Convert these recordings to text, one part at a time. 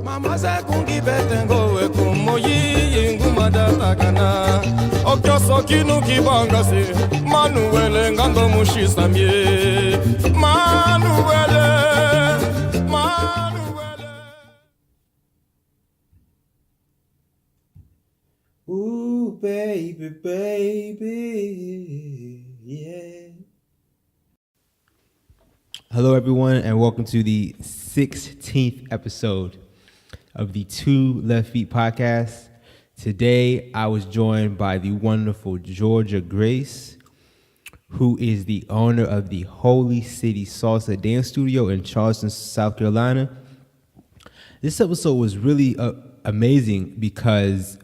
Mama sa kungi betengo we kumoyi ingumada takana. Okyo sokinu kibanga se Manuele ngando mushisamye. Manuele. Ooh, baby, yeah. Hello, everyone, and welcome to the 16th episode of the Two Left Feet podcast. Today, I was joined by the wonderful Georgia Grace, who is the owner of the Holy City Salsa Dance Studio in Charleston, South Carolina. This episode was really amazing because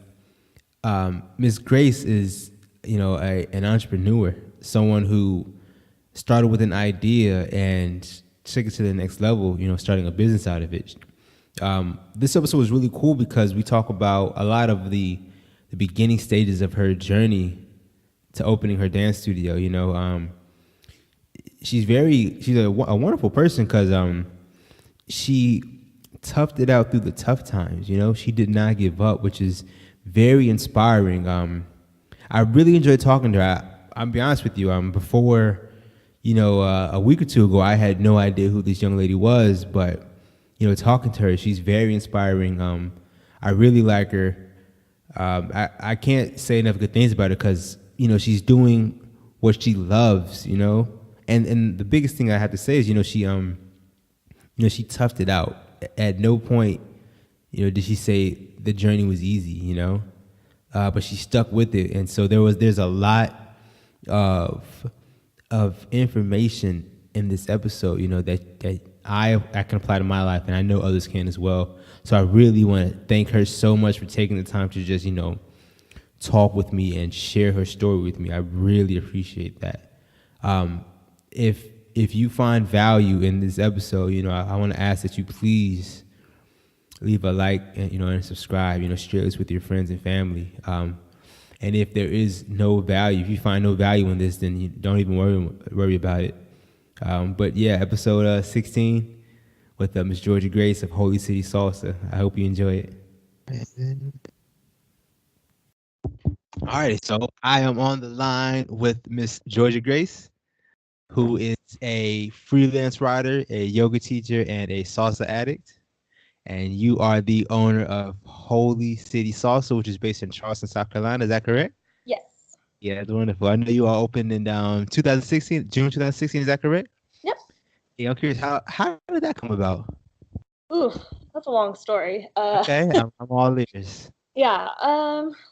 Miss Grace is, an entrepreneur, someone who started with an idea and took it to the next level, starting a business out of it. This episode was really cool because we talk about a lot of the beginning stages of her journey to opening her dance studio. She's a wonderful person because she toughed it out through the tough times. She did not give up, which is very inspiring. I really enjoyed talking to her. I'll be honest with you. Before, a week or two ago, I had no idea who this young lady was, but, talking to her, she's very inspiring. I really like her. I can't say enough good things about her because, she's doing what she loves, and the biggest thing I have to say is, she toughed it out. At no point, did she say the journey was easy, but she stuck with it. And so there's a lot of information in this episode, that I can apply to my life, and I know others can as well. So I really want to thank her so much for taking the time to just, talk with me and share her story with me. I really appreciate that. If you find value in this episode, I want to ask that you please leave a like and, and subscribe, share this with your friends and family. And if there is no value, if you find no value in this, then you don't even worry about it. But yeah, episode 16 with Miss Georgia Grace of Holy City Salsa. I hope you enjoy it. All right, so I am on the line with Miss Georgia Grace, who is a freelance writer, a yoga teacher, and a salsa addict. And you are the owner of Holy City Salsa, which is based in Charleston, South Carolina. Is that correct? Yes. Yeah, that's wonderful. I know you all opened in 2016, June 2016. Is that correct? Yep. Yeah, I'm curious, how did that come about? Ooh, that's a long story. Okay, I'm all ears. Yeah.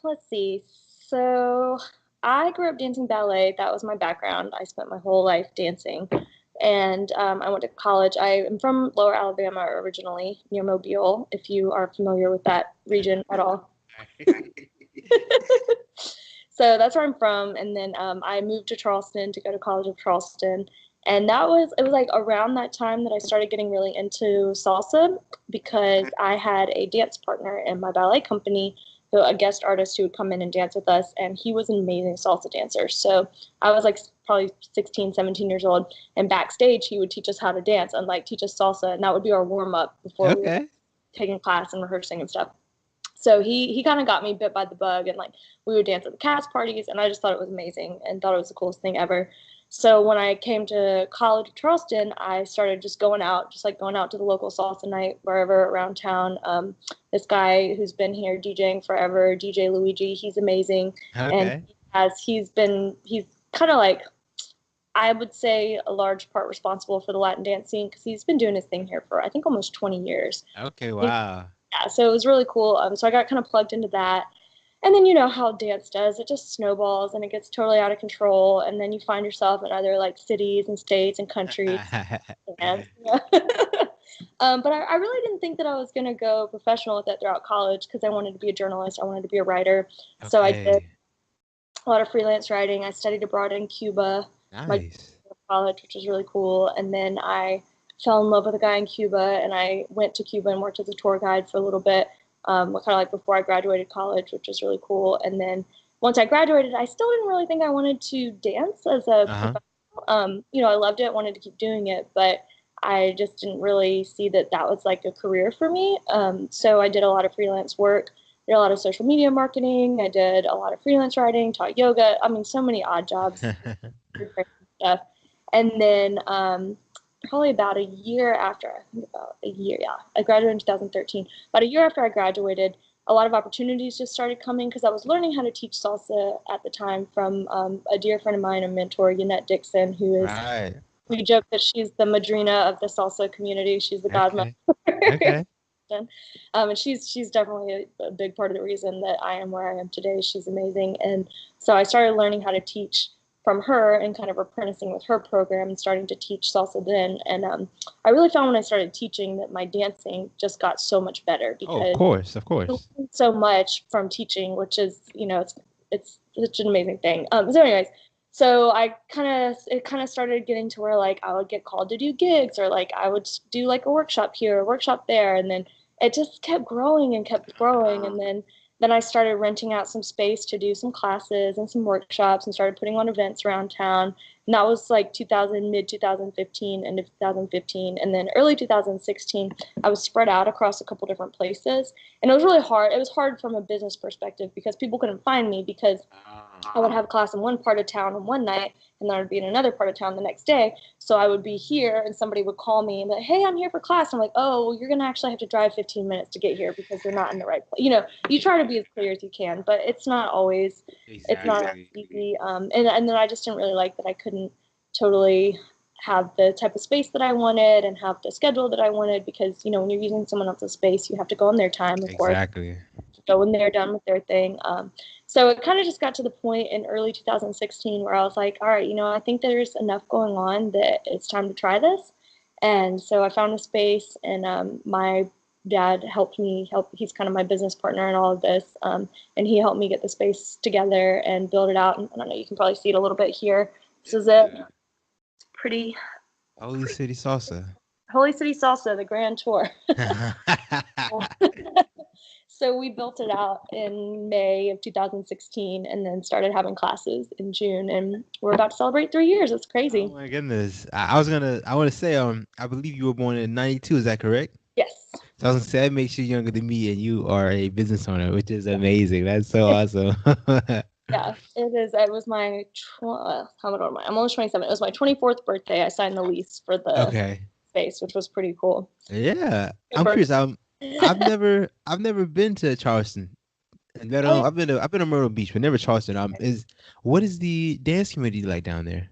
Let's see. So I grew up dancing ballet. That was my background. I spent my whole life dancing. And I went to college. I am from Lower Alabama originally, near Mobile, if you are familiar with that region at all. So that's where I'm from. And then I moved to Charleston to go to College of Charleston. And it was like around that time that I started getting really into salsa because I had a dance partner in my ballet company, a guest artist who would come in and dance with us, and he was an amazing salsa dancer. So I was like probably 16, 17 years old, and backstage he would teach us how to dance and like teach us salsa, and that would be our warm-up before we were taking class and rehearsing and stuff. So he kind of got me bit by the bug, and like we would dance at the cast parties, and I just thought it was amazing and thought it was the coolest thing ever. So when I came to College of Charleston, I started just going out to the local salsa night wherever around town. This guy who's been here DJing forever, DJ Luigi, he's amazing. Okay. And he's kind of like, I would say, a large part responsible for the Latin dance scene because he's been doing his thing here for, I think, almost 20 years. Okay, wow. Yeah, so it was really cool. So I got kind of plugged into that. And then you know how dance does. It just snowballs and it gets totally out of control. And then you find yourself in other like cities and states and countries. But I really didn't think that I was going to go professional with it throughout college because I wanted to be a journalist. I wanted to be a writer. Okay. So I did a lot of freelance writing. I studied abroad in Cuba. Nice. College, which was really cool. And then I fell in love with a guy in Cuba, and I went to Cuba and worked as a tour guide for a little bit. Kind of like before I graduated college, which was really cool. And then once I graduated, I still didn't really think I wanted to dance as a professional. I loved it, wanted to keep doing it, but I just didn't really see that was like a career for me. So I did a lot of freelance work, did a lot of social media marketing. I did a lot of freelance writing, taught yoga. I mean, so many odd jobs, stuff. And then probably about a year after, I think about a year, yeah, I graduated in 2013. About a year after I graduated, a lot of opportunities just started coming because I was learning how to teach salsa at the time from a dear friend of mine, a mentor, Yanette Dickson, who is, Right. we joke that she's the madrina of the salsa community. She's the godmother. Okay. And she's definitely a big part of the reason that I am where I am today. She's amazing. And so I started learning how to teach from her and kind of apprenticing with her program and starting to teach salsa then. And I really found when I started teaching that my dancing just got so much better because Of course. so much from teaching, which is, it's such an amazing thing. So anyways, so it kind of started getting to where like I would get called to do gigs, or like I would do like a workshop here, a workshop there. And then it just kept growing and kept growing. And then I started renting out some space to do some classes and some workshops and started putting on events around town. And that was like mid 2015, end of 2015. And then early 2016, I was spread out across a couple different places. And it was really hard. It was hard from a business perspective because people couldn't find me because I would have class in one part of town on one night, and then I would be in another part of town the next day. So I would be here, and somebody would call me and be like, "Hey, I'm here for class." I'm like, "Oh, well, you're going to actually have to drive 15 minutes to get here because you're not in the right place." You try to be as clear as you can, but it's not always, it's not always easy. And then I just didn't really like that I couldn't totally have the type of space that I wanted and have the schedule that I wanted because, when you're using someone else's space, you have to go on their time, of course. Exactly. Go when they're done with their thing. So it kind of just got to the point in early 2016 where I was like, all right, I think there's enough going on that it's time to try this. And so I found a space, and my dad helped me he's kind of my business partner in all of this. And he helped me get the space together and build it out. And I don't know, you can probably see it a little bit here. This is it. It's pretty. Holy City Salsa. Holy City Salsa, the grand tour. So we built it out in May of 2016 and then started having classes in June, and we're about to celebrate 3 years. It's crazy. Oh my goodness. I want to say, I believe you were born in 92. Is that correct? Yes. So I was going to say, that makes you younger than me, and you are a business owner, which is amazing. That's so awesome. Yeah, it is. It was my, how old am I? I'm only 27. It was my 24th birthday. I signed the lease for the space, which was pretty cool. Yeah. I'm curious. I've never been to Charleston. And I've been to Myrtle Beach, but never Charleston. What is the dance community like down there?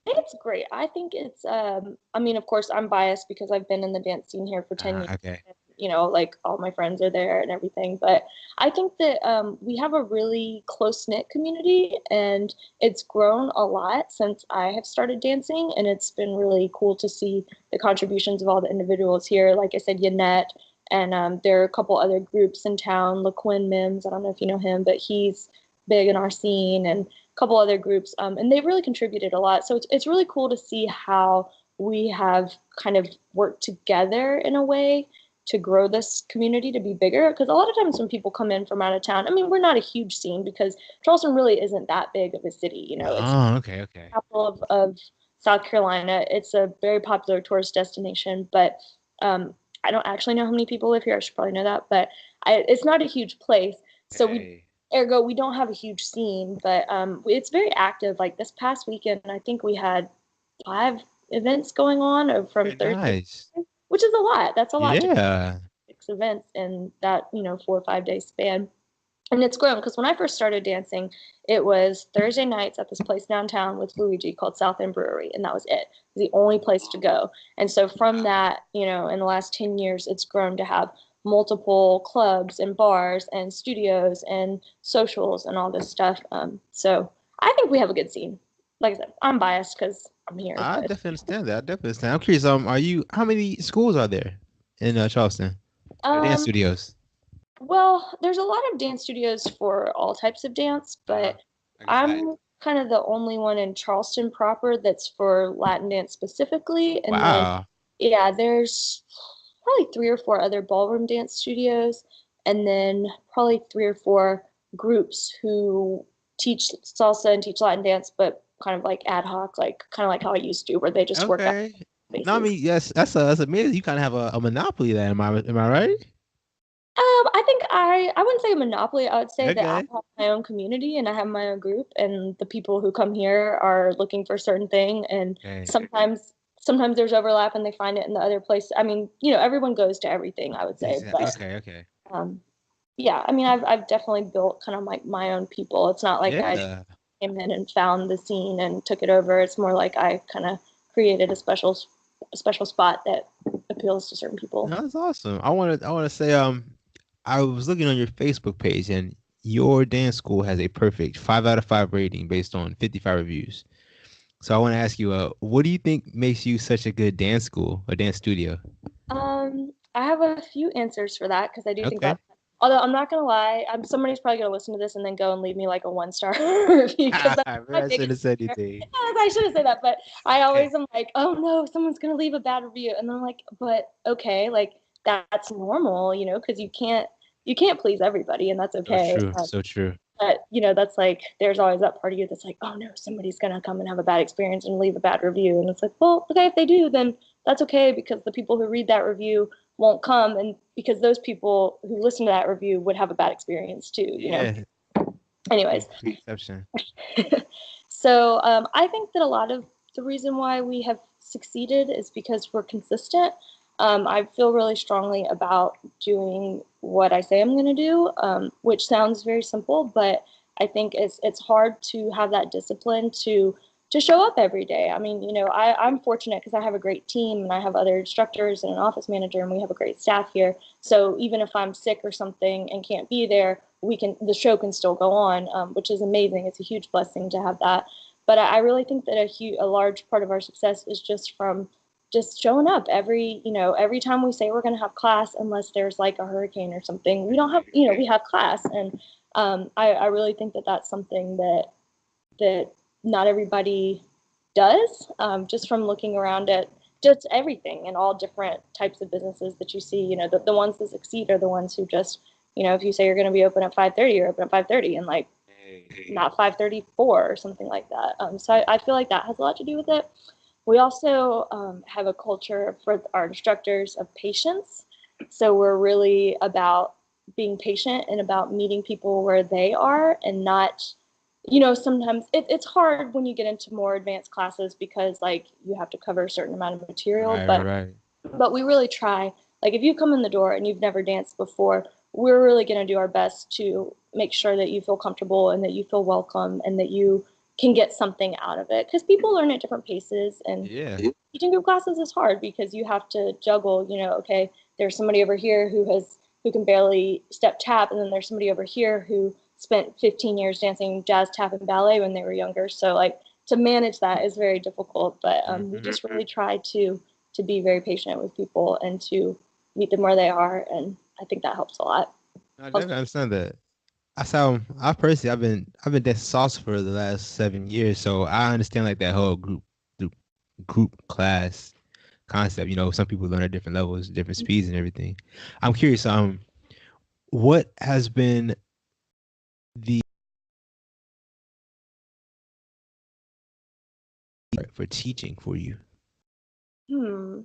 It's great. I think it's I mean, of course I'm biased because I've been in the dance scene here for 10 years. Okay. Like all my friends are there and everything, but I think that we have a really close-knit community, and it's grown a lot since I have started dancing, and it's been really cool to see the contributions of all the individuals here. Like I said, Yanette. And there are a couple other groups in town, LaQuinn Mims, I don't know if you know him, but he's big in our scene, and a couple other groups. And they've really contributed a lot. So it's really cool to see how we have kind of worked together in a way to grow this community to be bigger. Because a lot of times when people come in from out of town, I mean, we're not a huge scene because Charleston really isn't that big of a city. It's okay. capital of South Carolina. It's a very popular tourist destination, but I don't actually know how many people live here. I should probably know that, but it's not a huge place. So we don't have a huge scene, but it's very active. Like this past weekend, I think we had 5 events going on from Thursday, which is a lot. That's a lot. Yeah. 6 events in that 4 or 5 day span. And it's grown because when I first started dancing, it was Thursday nights at this place downtown with Luigi called South End Brewery, and that was it. It was the only place to go. And so from that, in the last 10 years, it's grown to have multiple clubs and bars and studios and socials and all this stuff. So I think we have a good scene. Like I said, I'm biased because I'm here. I definitely understand that. I'm curious. How many schools are there in Charleston? Dance studios. Well, there's a lot of dance studios for all types of dance, but I'm kind of the only one in Charleston proper that's for Latin dance specifically. And wow. Then, there's probably 3 or 4 other ballroom dance studios, and then probably 3 or 4 groups who teach salsa and teach Latin dance, but kind of like ad hoc, like kind of like how I used to, where they just work out. No, I spaces. mean, yes, that's amazing. You kind of have a monopoly there. Am I right? I think I wouldn't say a monopoly. I would say that I Okay. have my own community and I have my own group, and the people who come here are looking for a certain thing, and Okay. sometimes there's overlap and they find it in the other place. I mean, everyone goes to everything, I would say, Exactly. but Okay. Okay. um, yeah, I mean, I've definitely built kind of like my own people. It's not like I Yeah. came in and found the scene and took it over. It's more like I kind of created a special spot that appeals to certain people. No, that's awesome. I want to say I was looking on your Facebook page and your dance school has a perfect 5 out of 5 rating based on 55 reviews. So I want to ask you, what do you think makes you such a good dance school or dance studio? I have a few answers for that because I do think Okay. that. Although I'm not gonna lie, somebody's probably gonna listen to this and then go and leave me like a 1-star review because that's Man, my I shouldn't biggest have said fear. anything. Yes, I shouldn't say that, but I always am like, oh no, someone's gonna leave a bad review, and I'm like, but okay, like that's normal, because you can't please everybody, and that's So okay. true. So true. But that's like there's always that part of you that's like, oh no, somebody's gonna come and have a bad experience and leave a bad review. And it's like, well, okay, if they do, then that's okay because the people who read that review won't come and because those people who listen to that review would have a bad experience too. Yeah. Anyways, Pre-exception. so I think that a lot of the reason why we have succeeded is because we're consistent. I feel really strongly about doing what I say I'm going to do, which sounds very simple, but I think it's hard to have that discipline to show up every day. I mean, I'm fortunate because I have a great team and I have other instructors and an office manager, and we have a great staff here. So even if I'm sick or something and can't be there, the show can still go on, which is amazing. It's a huge blessing to have that. But I really think that a large part of our success is just from just showing up every time we say we're going to have class, unless there's like a hurricane or something, we don't have, we have class. And I really think that that's something that not everybody does, just from looking around at just everything and all different types of businesses that you see. The ones that succeed are the ones who just, if you say you're going to be open at 5:30, you're open at 5:30, and like not 5:34 or something like that. So I feel like that has a lot to do with it. We also have a culture for our instructors of patience. So we're really about being patient and about meeting people where they are and not, sometimes it's hard when you get into more advanced classes because like you have to cover a certain amount of material, Right. Right. but Right. we really try. Like if you come in the door and you've never danced before, we're really going to do our best to make sure that you feel comfortable and that you feel welcome and that you can get something out of it because people learn at different paces, and Yeah. teaching group classes is hard because you have to juggle, okay, there's somebody over here who can barely step tap, and then there's somebody over here who spent 15 years dancing jazz, tap, and ballet when they were younger. So like to manage that is very difficult, but we Hmm. just really try to be very patient with people and to meet them where they are, and I think that helps a lot. I definitely understand that. I personally I've been dancing salsa for the last 7 years, so I understand like that whole group class concept. Some people learn at different levels, different speeds, and everything. I'm curious. What has been the for teaching for you? Hmm.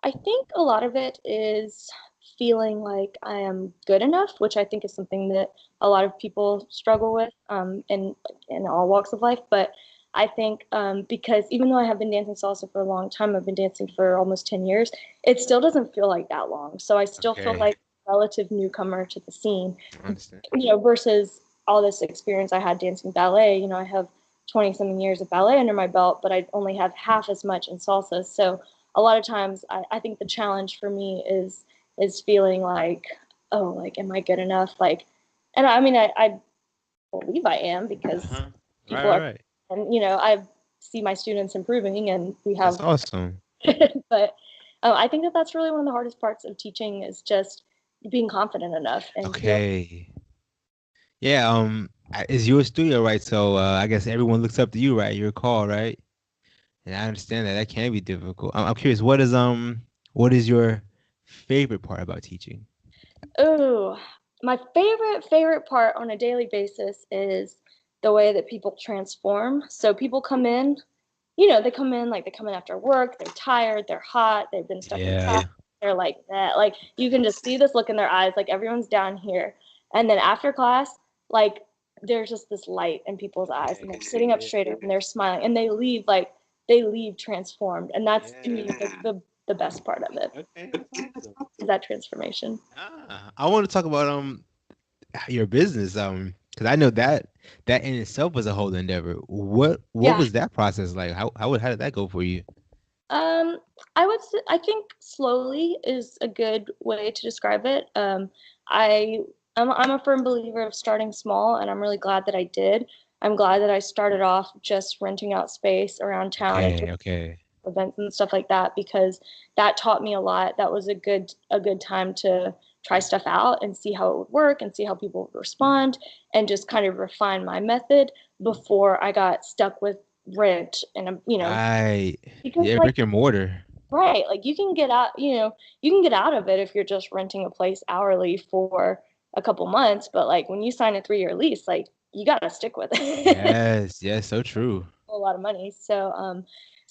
I think a lot of it is feeling like I am good enough, which I think is something that a lot of people struggle with, in all walks of life. But I think because even though I have been dancing salsa for a long time, I've been dancing for almost 10 years, it still doesn't feel like that long. So I still feel Okay, like a relative newcomer to the scene, I understand. versus all this experience I had dancing ballet. I have 20 something years of ballet under my belt, but I only have half as much in salsa. So a lot of times I think the challenge for me is feeling like, oh, like, am I good enough? Like, and I mean, I believe I am because Uh-huh. Right, people right, are, right. and I see my students improving and we That's have, awesome. but I think that that's really one of the hardest parts of teaching is just being confident enough and feel. Okay. Yeah, it's your studio, right? So I guess everyone looks up to you, right? Your call, right? And I understand that can be difficult. I'm curious, what is your favorite part about teaching? Oh, my favorite part on a daily basis is the way that people transform. So people come in they come in after work, they're tired, they're hot, they've been stuck in traffic, they're like that. Like, you can just see this look in their eyes, like everyone's down here. And then after class, like, there's just this light in people's eyes, and they're sitting up straighter and they're smiling, and they leave transformed. And that's, to me, the best part of it. Okay, that's awesome. Is that transformation. I want to talk about your business, because I know that in itself was a whole endeavor. What was that process like? How did that go for you? I think slowly is a good way to describe it. I'm a firm believer of starting small, and I'm really glad that I did. I'm glad that I started off just renting out space around town and Okay. events and stuff like that, because that taught me a lot. That was a good time to try stuff out and see how it would work and see how people would respond, and just kind of refine my method before I got stuck with rent and Right. because, Yeah, like, brick and mortar. right, like, you can get out of it if you're just renting a place hourly for a couple months, but like when you sign a 3-year lease, like, you got to stick with it. Yes, so true. A lot of money. So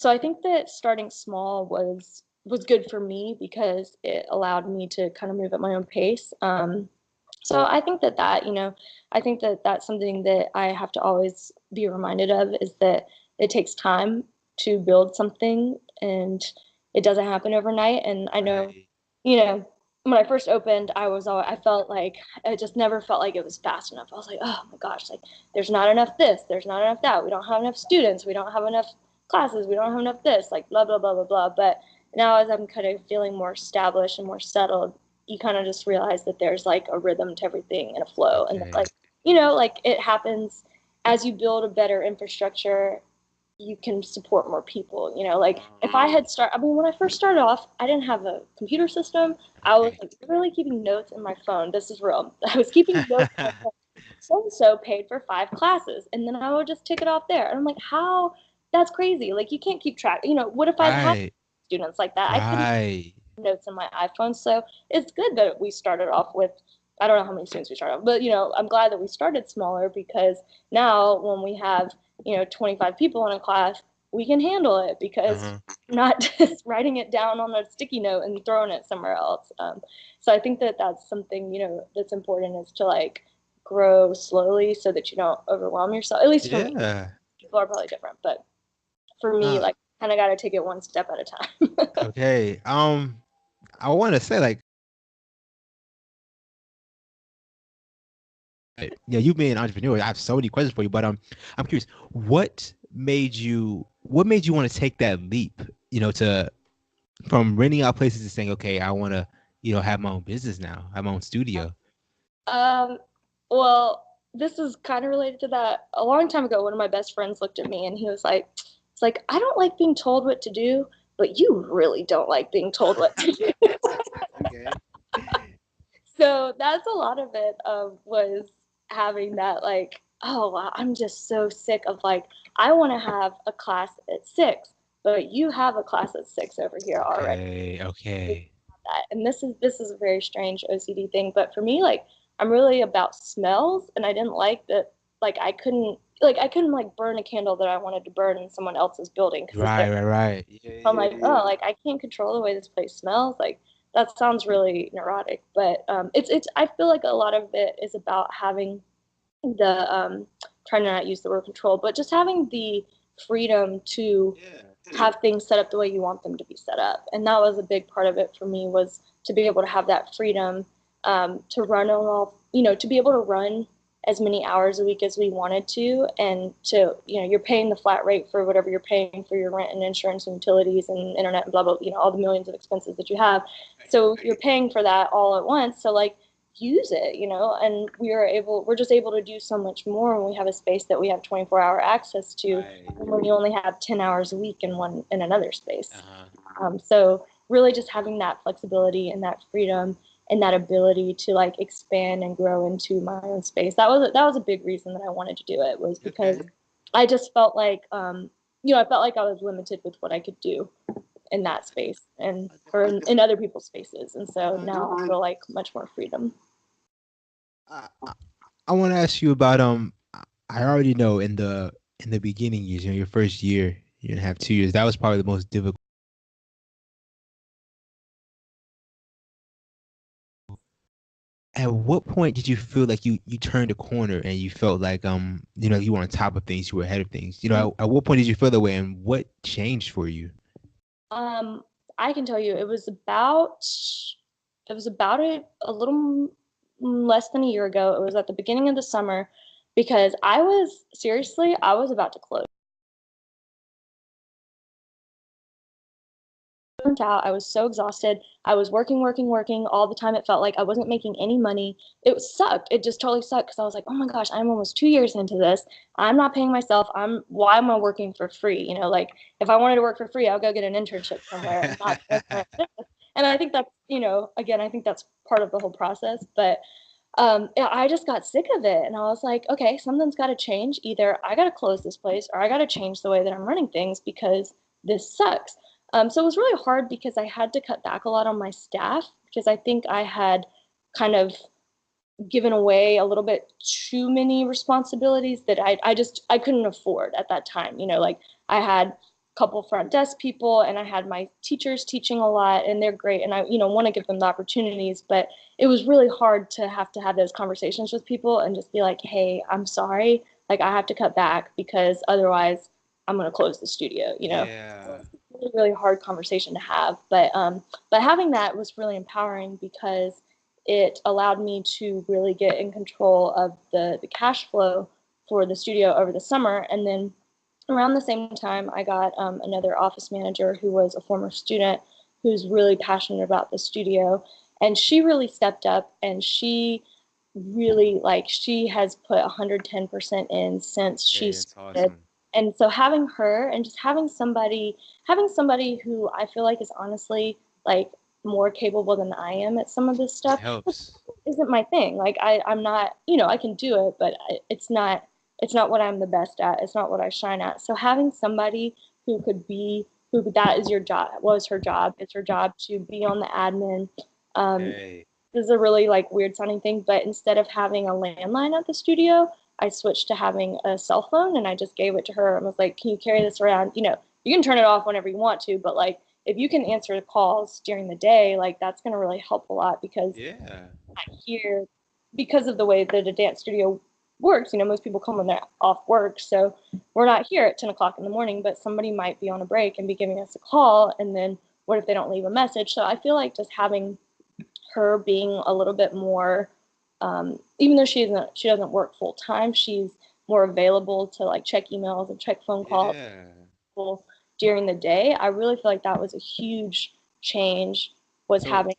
I think that starting small was good for me because it allowed me to kind of move at my own pace. So I think I think that that's something that I have to always be reminded of, is that it takes time to build something, and it doesn't happen overnight. And I know, Right. you know, when I first opened, I felt like I just never felt like it was fast enough. I was like, oh my gosh, like, there's not enough this, there's not enough that. We don't have enough students. We don't have enough classes. We don't have enough this, like, blah, blah, blah, blah, blah. But now, as I'm kind of feeling more established and more settled, you kind of just realize that there's like a rhythm to everything and a flow. And Okay. like, like, it happens as you build a better infrastructure, you can support more people. Like, if when I first started off, I didn't have a computer system. I was like literally keeping notes in my phone. This is real. I was keeping notes in my phone. So and so paid for 5 classes, and then I would just tick it off there. And I'm like, how? That's crazy. Like, you can't keep track. What if I had Right. students like that? I couldn't Right. keep notes in my iPhone. So it's good that we started off with, I don't know how many students we started off, but I'm glad that we started smaller, because now when we have 25 people in a class, we can handle it, because Uh-huh. not just writing it down on a sticky note and throwing it somewhere else. So I think that that's something that's important, is to like grow slowly so that you don't overwhelm yourself. At least for me, Yeah. people are probably different, but for me, Uh, like, kind of got to take it one step at a time. okay. I want to say, like, yeah, you being an entrepreneur, I have so many questions for you, but I'm curious, what made you want to take that leap, to from renting out places to saying, okay, I want to, have my own business now, have my own studio. Um, well, this is kind of related to that. A long time ago, one of my best friends looked at me and he was like, "It's like, I don't like being told what to do, but you really don't like being told what to do." Okay. So that's a lot of it, was having that, like, oh wow, I'm just so sick of, like, I want to have a class at 6, but you have a class at 6 over here already. Okay. That. And this is a very strange OCD thing, but for me, like, I'm really about smells, and I didn't like that. Like, I couldn't like burn a candle that I wanted to burn in someone else's building because it's their. Right. Yeah, I'm yeah, like, oh, like, I can't control the way this place smells. Like, that sounds really neurotic, but it's. I feel like a lot of it is about having the trying to not use the word control, but just having the freedom to have things set up the way you want them to be set up. And that was a big part of it for me, was to be able to have that freedom, to run on all, to be able to run as many hours a week as we wanted to, and to, you're paying the flat rate for whatever you're paying for your rent and insurance and utilities and internet and blah, blah, all the millions of expenses that you have. So you're paying for that all at once. So, like, use it, and we're just able to do so much more when we have a space that we have 24-hour access to, when you only have 10 hours a week in another space. So really just having that flexibility and that freedom and that ability to, like, expand and grow into my own space. That was a big reason that I wanted to do it, was because I just felt like, I felt like I was limited with what I could do in that space and in other people's spaces. And so now I feel like much more freedom. I want to ask you about I already know in the beginning years, your first year, Year and a half, 2 years. That was probably the most difficult. At what point did you feel like you turned a corner and you felt like you were on top of things, you were ahead of things? At what point did you feel that way, and what changed for you? Um, I can tell you it was about a little less than a year ago. It was at the beginning of the summer because I was about to close. Burnt out. I was so exhausted. I was working all the time. It felt like I wasn't making any money. It sucked. It just totally sucked because I was like, oh my gosh, I'm almost 2 years into this. I'm not paying myself. Why am I working for free? Like if I wanted to work for free, I'll go get an internship somewhere and not work for myself. And I think that's, again, I think that's part of the whole process. But yeah, I just got sick of it. And I was like, okay, something's got to change. Either I got to close this place or I got to change the way that I'm running things because this sucks. So it was really hard because I had to cut back a lot on my staff because I think I had kind of given away a little bit too many responsibilities that I couldn't afford at that time. Like I had a couple front desk people and I had my teachers teaching a lot and they're great and I want to give them the opportunities, but it was really hard to have those conversations with people and just be like, hey, I'm sorry, like I have to cut back because otherwise I'm going to close the studio. Yeah. So it's a really, really hard conversation to have, but having that was really empowering because it allowed me to really get in control of the cash flow for the studio over the summer. And then around the same time, I got another office manager who was a former student who's really passionate about the studio. And she really stepped up and she really she has put 110% in since she Hey, that's started. awesome. And so having her and just having somebody who I feel like is honestly like more capable than I am at some of this It stuff helps. isn't my thing. Like I'm not, I can do it, but it's not what I'm the best at. It's not what I shine at. So having somebody who that is your job, was her job. It's her job to be on the admin. Um, Hey. this is a really like weird sounding thing, but instead of having a landline at the studio, I switched to having a cell phone and I just gave it to her and was like, can you carry this around? You can turn it off whenever you want to, but like if you can answer calls during the day, like that's going to really help a lot because Yeah. here, because of the way that a dance studio works, most people come when they're off work. So we're not here at 10 o'clock in the morning, but somebody might be on a break and be giving us a call. And then what if they don't leave a message? So I feel like just having her being a little bit more, even though she doesn't work full time, she's more available to like check emails and check phone calls Yeah. during the day. I really feel like that was a huge change was So having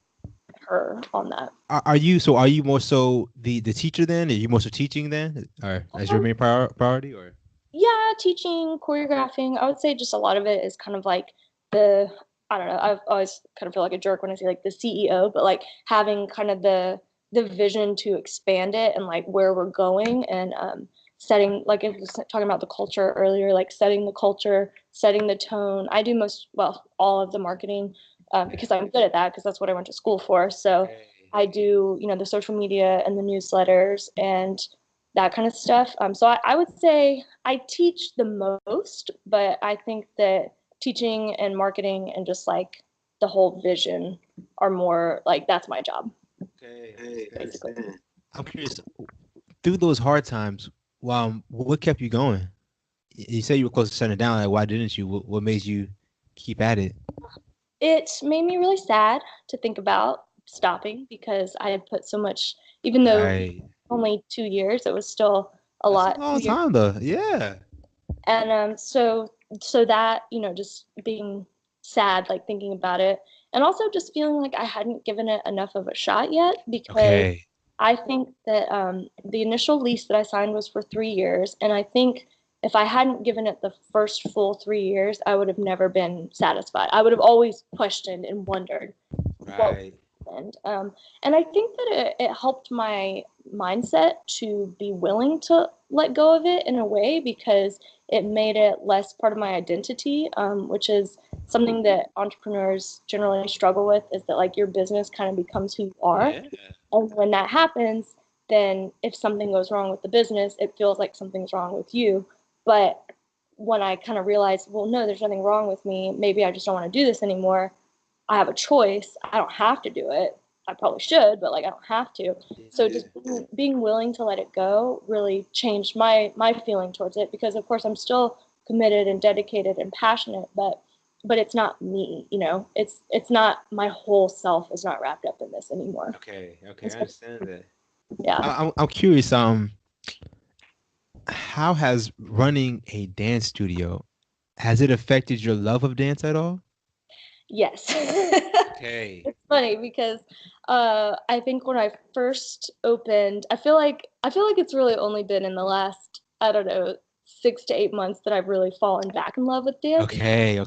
her on that. are you more so the teacher then? Are you more so teaching then? Or as your main priority or? Yeah, teaching, choreographing. I would say just a lot of it is kind of like the, I don't know, I've always kind of feel like a jerk when I say like the CEO, but like having kind of the vision to expand it and like where we're going and setting, like I was talking about the culture earlier, like setting the culture, setting the tone. I do all of the marketing because I'm good at that because that's what I went to school for. So Hey. I do, the social media and the newsletters and that kind of stuff. So I would say I teach the most, but I think that teaching and marketing and just like the whole vision are more like that's my job, Okay, basically. understand. I'm curious, through those hard times, what kept you going? You said you were close to shutting it down. Like, why didn't you? What made you keep at it? It made me really sad to think about stopping because I had put so much, even though Right. only 2 years, it was still a That's a lot. long 2 years. time though. Yeah. And so that, just being sad, like thinking about it, and also just feeling like I hadn't given it enough of a shot yet because Okay. I think that the initial lease that I signed was for 3 years, and I think if I hadn't given it the first full 3 years, I would have never been satisfied. I would have always questioned and wondered what Right. happened. And I think that it helped my mindset to be willing to let go of it in a way because it made it less part of my identity, which is something that entrepreneurs generally struggle with is that like your business kind of becomes who you are. Yeah. And when that happens, then if something goes wrong with the business, it feels like something's wrong with you. But when I kind of realized, well, no, there's nothing wrong with me. Maybe I just don't want to do this anymore. I have a choice. I don't have to do it. I probably should, but like I don't have to. So just being willing to let it go really changed my feeling towards it, because of course I'm still committed and dedicated and passionate, but it's not me, you know. It's not my whole self is not wrapped up in this anymore. Okay, I understand that. Yeah. I'm curious. How has running a dance studio, has it affected your love of dance at all? Yes. Okay. It's funny because I think when I first opened, I feel like it's really only been in the last, I don't know, 6 to 8 months that I've really fallen back in love with dance. Okay.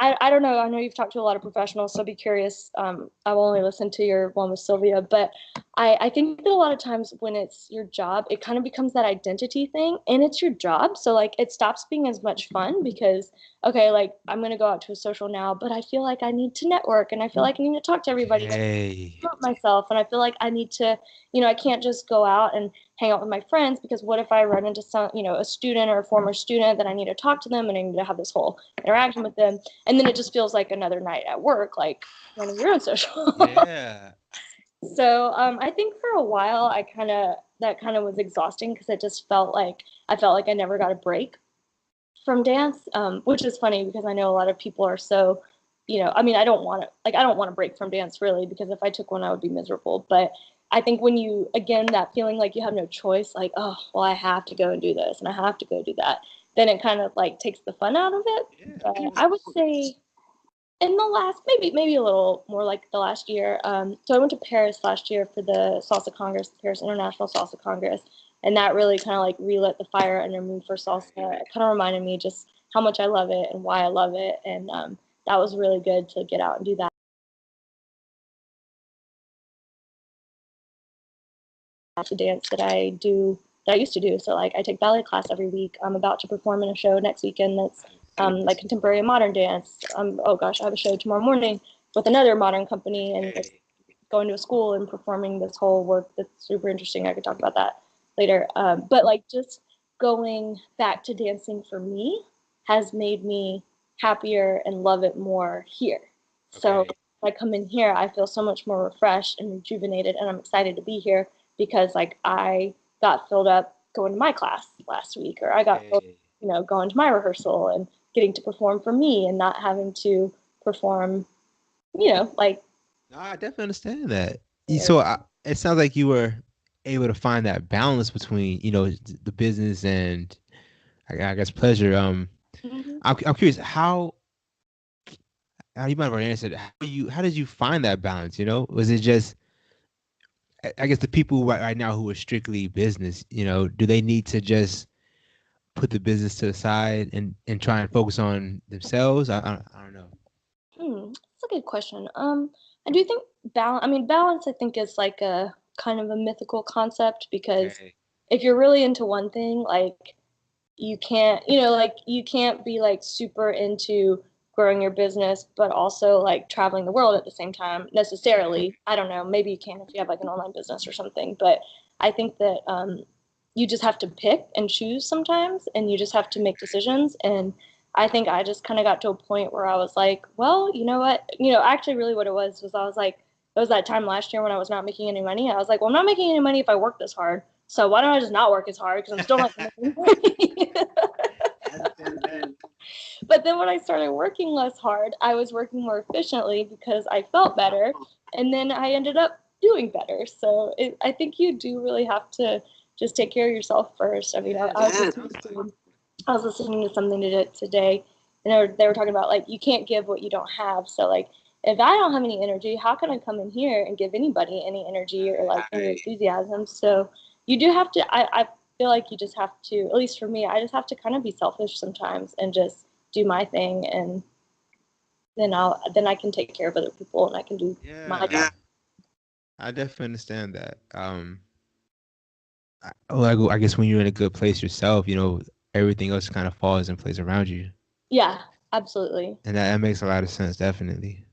I don't know. I know you've talked to a lot of professionals, so I'd be curious. I've only listened to your one with Sylvia, but I think that a lot of times when it's your job, it kind of becomes that identity thing, and it's your job. So like it stops being as much fun because, okay, like I'm going to go out to a social now, but I feel like I need to network and I feel like I need to talk to everybody. Okay. Promote myself, and I feel like I need to, you know, I can't just go out and hang out with my friends, because what if I run into some, you know, a student or a former student that I need to talk to them and I need to have this whole interaction with them, and then it just feels like another night at work, like running your own social. Yeah. So I think for a while that kind of was exhausting, because it just felt like I never got a break from dance, which is funny because I know a lot of people are so, you know, I mean, I don't want to break from dance really, because if I took one, I would be miserable. But I think when you, again, that feeling like you have no choice, like, oh, well, I have to go and do this and I have to go do that, then it kind of like takes the fun out of it. But I would say in the last, maybe a little more like the last year. So I went to Paris last year for the Salsa Congress, Paris International Salsa Congress, and that really kind of like relit the fire under me for salsa. It kind of reminded me just how much I love it and why I love it, and that was really good to get out and do that. The dance that I do, that I used to do. So like I take ballet class every week. I'm about to perform in a show next weekend that's like contemporary and modern dance. Oh gosh, I have a show tomorrow morning with another modern company, and it's going to a school and performing this whole work that's super interesting. I could talk about that later. But like just going back to dancing for me has made me happier and love it more here. So when I come in here, I feel so much more refreshed and rejuvenated, and I'm excited to be here because like I got filled up going to my class last week, or I got filled, you know, going to my rehearsal and getting to perform for me and not having to perform, you know, like. No, I definitely understand that. So it sounds like you were able to find that balance between, you know, the business and I guess pleasure. I'm curious how you might have already answered. How did you find that balance? You know, was it just, I guess the people right now who are strictly business, you know, do they need to just put the business to the side and try and focus on themselves? I don't know. That's a good question. I do think balance. I mean, balance. I think is like a kind of a mythical concept, because if you're really into one thing, like you can't, you know, like you can't be like super into growing your business, but also like traveling the world at the same time necessarily. I don't know. Maybe you can if you have like an online business or something, but I think that you just have to pick and choose sometimes, and you just have to make decisions. And I think I just kind of got to a point where I was like, well, you know what? You know, actually, really what it was I was like, it was that time last year when I was not making any money. I was like, well, I'm not making any money if I work this hard. So why don't I just not work as hard? Because I'm still not making money. But then when I started working less hard, I was working more efficiently because I felt better. And then I ended up doing better. So I think you do really have to just take care of yourself first. I mean, I was listening to something today, and they were talking about like you can't give what you don't have. So like if I don't have any energy, how can I come in here and give anybody any energy or like any enthusiasm? So you do have to. I feel like you just have to. At least for me, I just have to kind of be selfish sometimes and just do my thing, and then I can take care of other people and I can do my job. I definitely understand that. I guess when you're in a good place yourself, you know, everything else kind of falls in place around you. Yeah, absolutely. And that makes a lot of sense, definitely.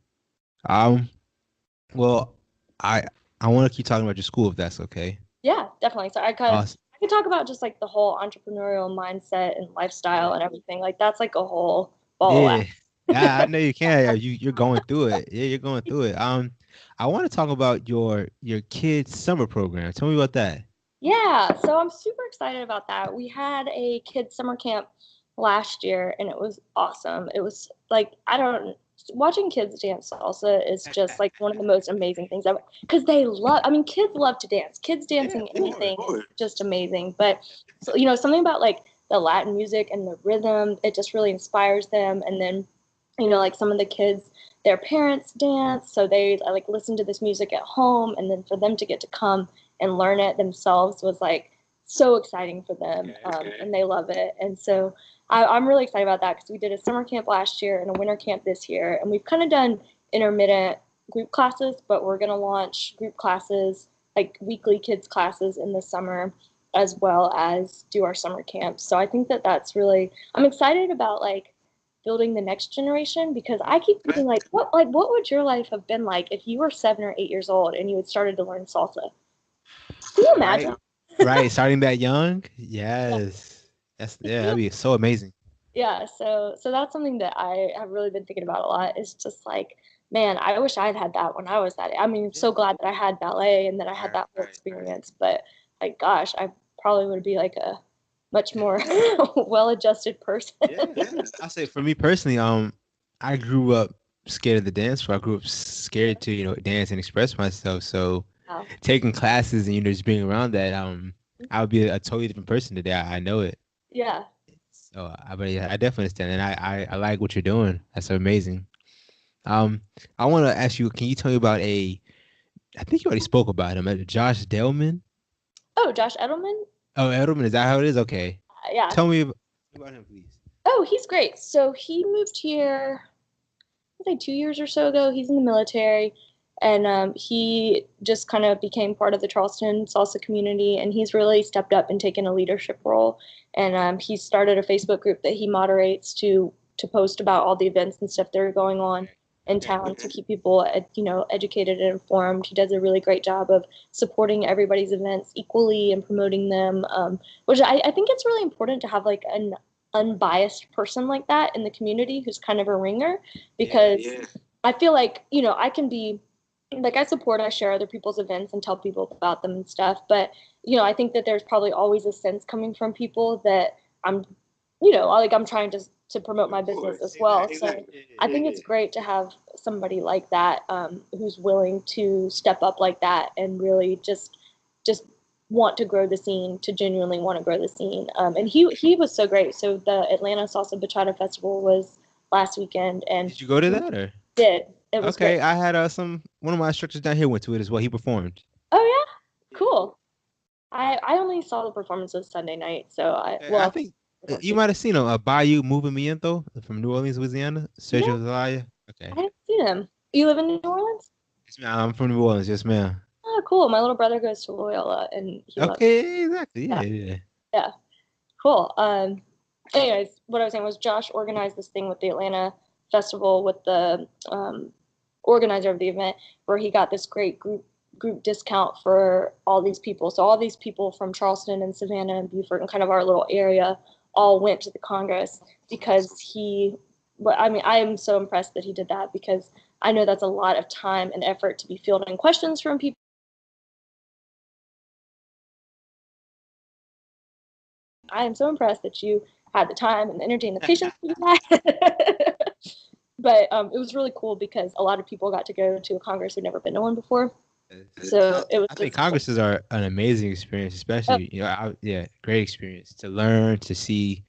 Well, I want to keep talking about your school if that's okay. Yeah, definitely. So I could could talk about just like the whole entrepreneurial mindset and lifestyle and everything. Like that's like a whole ball of Yeah. wax. Yeah, I know you can. Yeah, you're going through it. Yeah, you're going through it. I want to talk about your kids' summer program. Tell me about that. Yeah, so I'm super excited about that. We had a kids summer camp last year and it was awesome. It was like I don't watching kids dance salsa is just like one of the most amazing things ever because they love I mean kids love to dance. Kids Yeah, dancing anything is just amazing. But so you know something about like the Latin music and the rhythm, it just really inspires them and then you know like some of the kids their parents dance, so they like listen to this music at home and then for them to get to come and learn it themselves was like so exciting for them and they love it and so I'm really excited about that because we did a summer camp last year and a winter camp this year and we've kind of done intermittent group classes but we're going to launch group classes like weekly kids classes in the summer as well as do our summer camps. So I think that that's really I'm excited about like building the next generation because I keep thinking like what would your life have been like if you were 7 or 8 years old and you had started to learn salsa? Can you right, imagine? right. Starting that young, yes, that'd be so amazing. Yeah, so that's something that I have really been thinking about a lot. Is just like, man, I wish I'd had that when I was that. I mean, I'm so glad that I had ballet and that I had that whole experience. But like, gosh, I probably would be like a much more well-adjusted person. Yeah, I say for me personally, I grew up scared of the dance floor. I grew up scared to dance and express myself. So Wow. taking classes and just being around that, I would be a totally different person today. I know it. Yeah. So, but yeah, I definitely understand, and I like what you're doing. That's amazing. I want to ask you, can you tell me about I think you already spoke about him, Josh Delman. Oh, Josh Edelman? Oh, Edelman, is that how it is? Okay. Yeah. Tell me about him, please. Oh, he's great. So he moved here I'd say 2 years or so ago. He's in the military, and he just kind of became part of the Charleston salsa community, and he's really stepped up and taken a leadership role. And he started a Facebook group that he moderates to post about all the events and stuff that are going on in town to keep people, educated and informed. He does a really great job of supporting everybody's events equally and promoting them, which I think it's really important to have like an unbiased person like that in the community who's kind of a ringer because I feel like, I can be like I share other people's events and tell people about them and stuff. But, I think that there's probably always a sense coming from people that I'm, like I'm trying to promote my business as well. So I think it's great to have somebody like that who's willing to step up like that and really just want to grow the scene, to genuinely want to grow the scene. And he was so great. So the Atlanta Salsa Bachata Festival was last weekend, and Did you go to that or? did it was Okay, great. I had one of my instructors down here went to it as well. He performed. Oh yeah, cool. I only saw the performances Sunday night, so I think you might have seen him. Bayou Movimiento from New Orleans, Louisiana. no, Sergio Zelaya. Okay. I haven't seen him. You live in New Orleans? Yes, ma'am. I'm from New Orleans. Yes, ma'am. Oh, cool. My little brother goes to Loyola, and he loves. Okay, exactly. Yeah, Yeah, yeah. yeah, cool. Anyways, what I was saying was Josh organized this thing with the Atlanta Festival with the organizer of the event, where he got this great group discount for all these people. So all these people from Charleston and Savannah and Beaufort and kind of our little area all went to the Congress because I mean, I am so impressed that he did that because I know that's a lot of time and effort to be fielding questions from people. I am so impressed that you had the time and the energy and the patience to do that. But it was really cool because a lot of people got to go to a Congress who'd never been to one before. So it was I think just congresses are an amazing experience, especially great experience to learn, to see,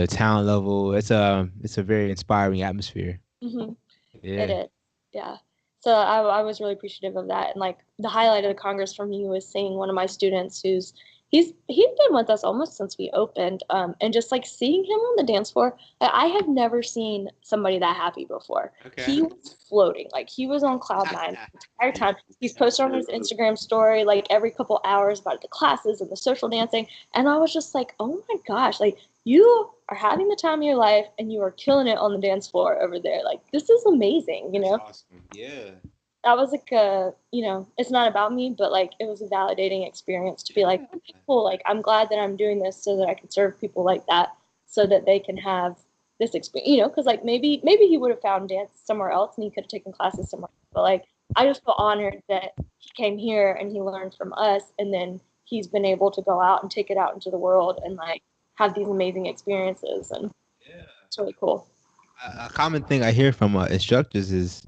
talent level. It's a very inspiring atmosphere. mhm. It Yeah. is. Yeah. So I was really appreciative of that. And like the highlight of the Congress for me was seeing one of my students he's been with us almost since we opened. And just like seeing him on the dance floor, I have never seen somebody that happy before. Okay. He was floating, like he was on cloud nine the entire time. He's posted on his Instagram story like every couple hours about the classes and the social dancing. And I was just like, oh my gosh, like you are having the time of your life and you are killing it on the dance floor over there. Like this is amazing, That's awesome. Yeah. that was like a, it's not about me, but like it was a validating experience to be like, okay, cool, like I'm glad that I'm doing this so that I can serve people like that, so that they can have this experience, because like maybe he would have found dance somewhere else and he could have taken classes somewhere else. But like I just feel honored that he came here and he learned from us, and then he's been able to go out and take it out into the world and like have these amazing experiences, and it's really cool. A common thing I hear from instructors is,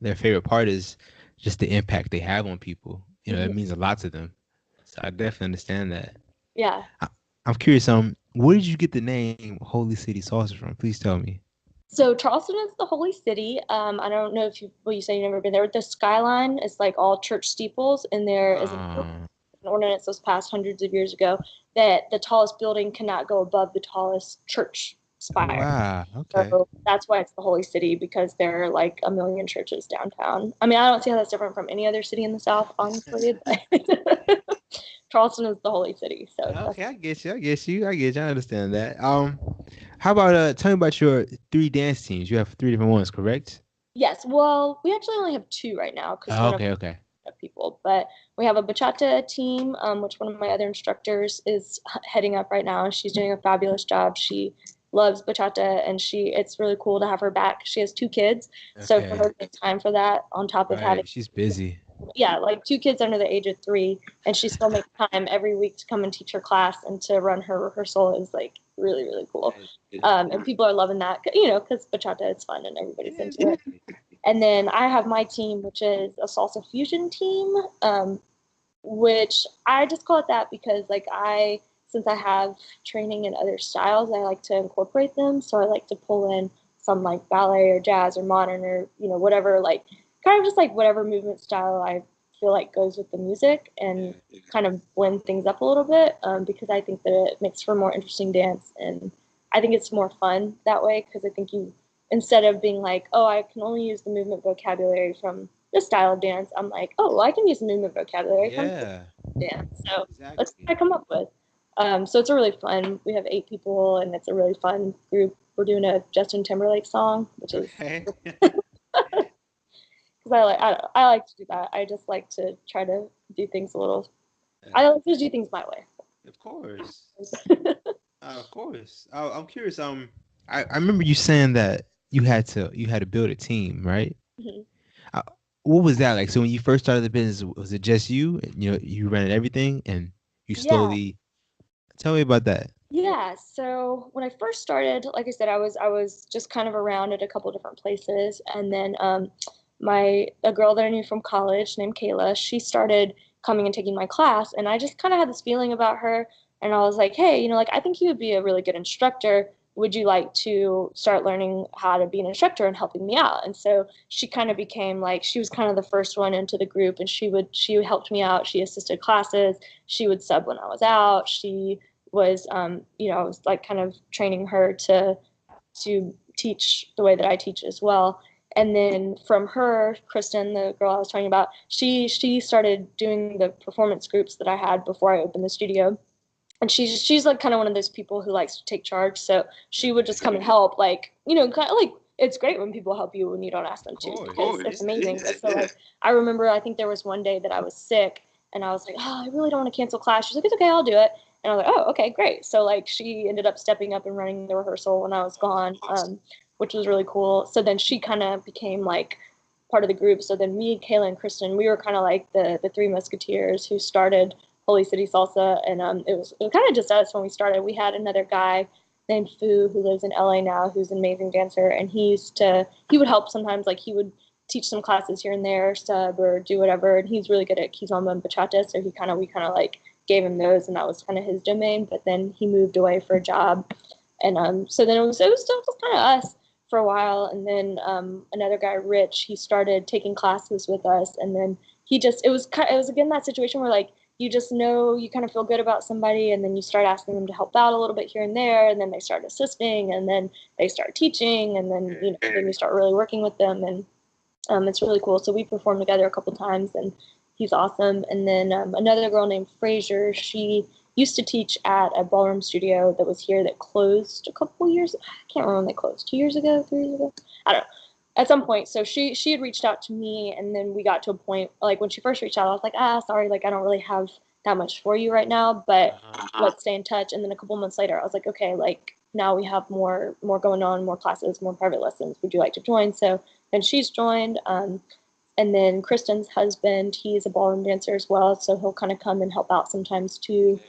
their favorite part is just the impact they have on people. It means a lot to them. So I definitely understand that. Yeah. I'm curious, where did you get the name Holy City Salsa from? Please tell me. So Charleston is the holy city. I don't know if you say you've never been there. The skyline is like all church steeples, and there is an ordinance that was passed hundreds of years ago that the tallest building cannot go above the tallest church spire. Wow. Okay. So that's why it's the holy city, because there are like a million churches downtown. I mean, I don't see how that's different from any other city in the South, honestly. But Charleston is the holy city. So okay, I get you. I understand that. How about tell me about your 3 dance teams? You have 3 different ones, correct? yes. Well, we actually only have 2 right now because Okay. people, but we have a bachata team, which one of my other instructors is heading up right now. She's doing a fabulous job. She loves bachata, and it's really cool to have her back. She has 2 kids, so for her to make time for that, on top of having, she's busy. Yeah, like 2 kids under the age of 3, and she still makes time every week to come and teach her class and to run her rehearsal is like really, really cool. And people are loving that, because bachata is fun and everybody's into it. And then I have my team, which is a salsa fusion team, which I just call it that because like since I have training in other styles, I like to incorporate them. So I like to pull in some like ballet or jazz or modern or, whatever, like kind of just like whatever movement style I feel like goes with the music, and kind of blend things up a little bit, because I think that it makes for more interesting dance. And I think it's more fun that way, because I think instead of being like, oh, I can only use the movement vocabulary from this style of dance, I'm like, oh, well, I can use the movement vocabulary from this dance. So that's what I come up with. So it's a really fun. We have 8 people, and it's a really fun group. We're doing a Justin Timberlake song, which is because I like to do that. I just like to try to do things a little. I like to do things my way. Of course. Of course. I'm curious. I remember you saying that you had to build a team, right? Mm-hmm. What was that like? So when you first started the business, was it just you? You ran everything, and you slowly. Yeah. Tell me about that. Yeah. So when I first started, like I said, I was just kind of around at a couple different places, and then a girl that I knew from college named Kayla, she started coming and taking my class, and I just kind of had this feeling about her, and I was like, hey, like I think you would be a really good instructor. Would you like to start learning how to be an instructor and helping me out? And so she kind of became like, she was kind of the first one into the group, and she helped me out. She assisted classes. She would sub when I was out. She was, I was like kind of training her to teach the way that I teach as well. And then from her, Kristen, the girl I was talking about, she started doing the performance groups that I had before I opened the studio. And she's like kind of one of those people who likes to take charge. So she would just come and help, like, kind of like, it's great when people help you when you don't ask them to, because it's amazing. So like, I remember, I think there was one day that I was sick, and I was like, oh, I really don't want to cancel class. She's like, it's okay, I'll do it. And I was like, oh, okay, great. So like, she ended up stepping up and running the rehearsal when I was gone, which was really cool. So then she kind of became like part of the group. So then me, Kayla, and Kristen, we were kind of like the 3 musketeers who started Holy City Salsa, and it was kind of just us when we started. We had another guy named Fu who lives in LA now, who's an amazing dancer, and he would help sometimes. Like he would teach some classes here and there, sub or do whatever, and he's really good at kizomba and bachata, so we kind of like gave him those, and that was kind of his domain. But then he moved away for a job, and so then it was still just kind of us for a while. And then another guy, Rich, he started taking classes with us, and then it was again that situation where like, you just know, you kind of feel good about somebody, and then you start asking them to help out a little bit here and there, and then they start assisting, and then they start teaching, and then then you start really working with them, and it's really cool. So we performed together a couple times, and he's awesome. And then another girl named Frazier, she used to teach at a ballroom studio that was here that closed a couple years. I can't remember when they closed. 2 years ago, 3 years ago. I don't know. at some point, so she had reached out to me, and then we got to a point, like when she first reached out, I was like, sorry, like I don't really have that much for you right now, but let's stay in touch. And then a couple months later, I was like, okay, like now we have more going on, more classes, more private lessons. Would you like to join? So then she's joined. And then Kristen's husband, he's a ballroom dancer as well, so he'll kind of come and help out sometimes too.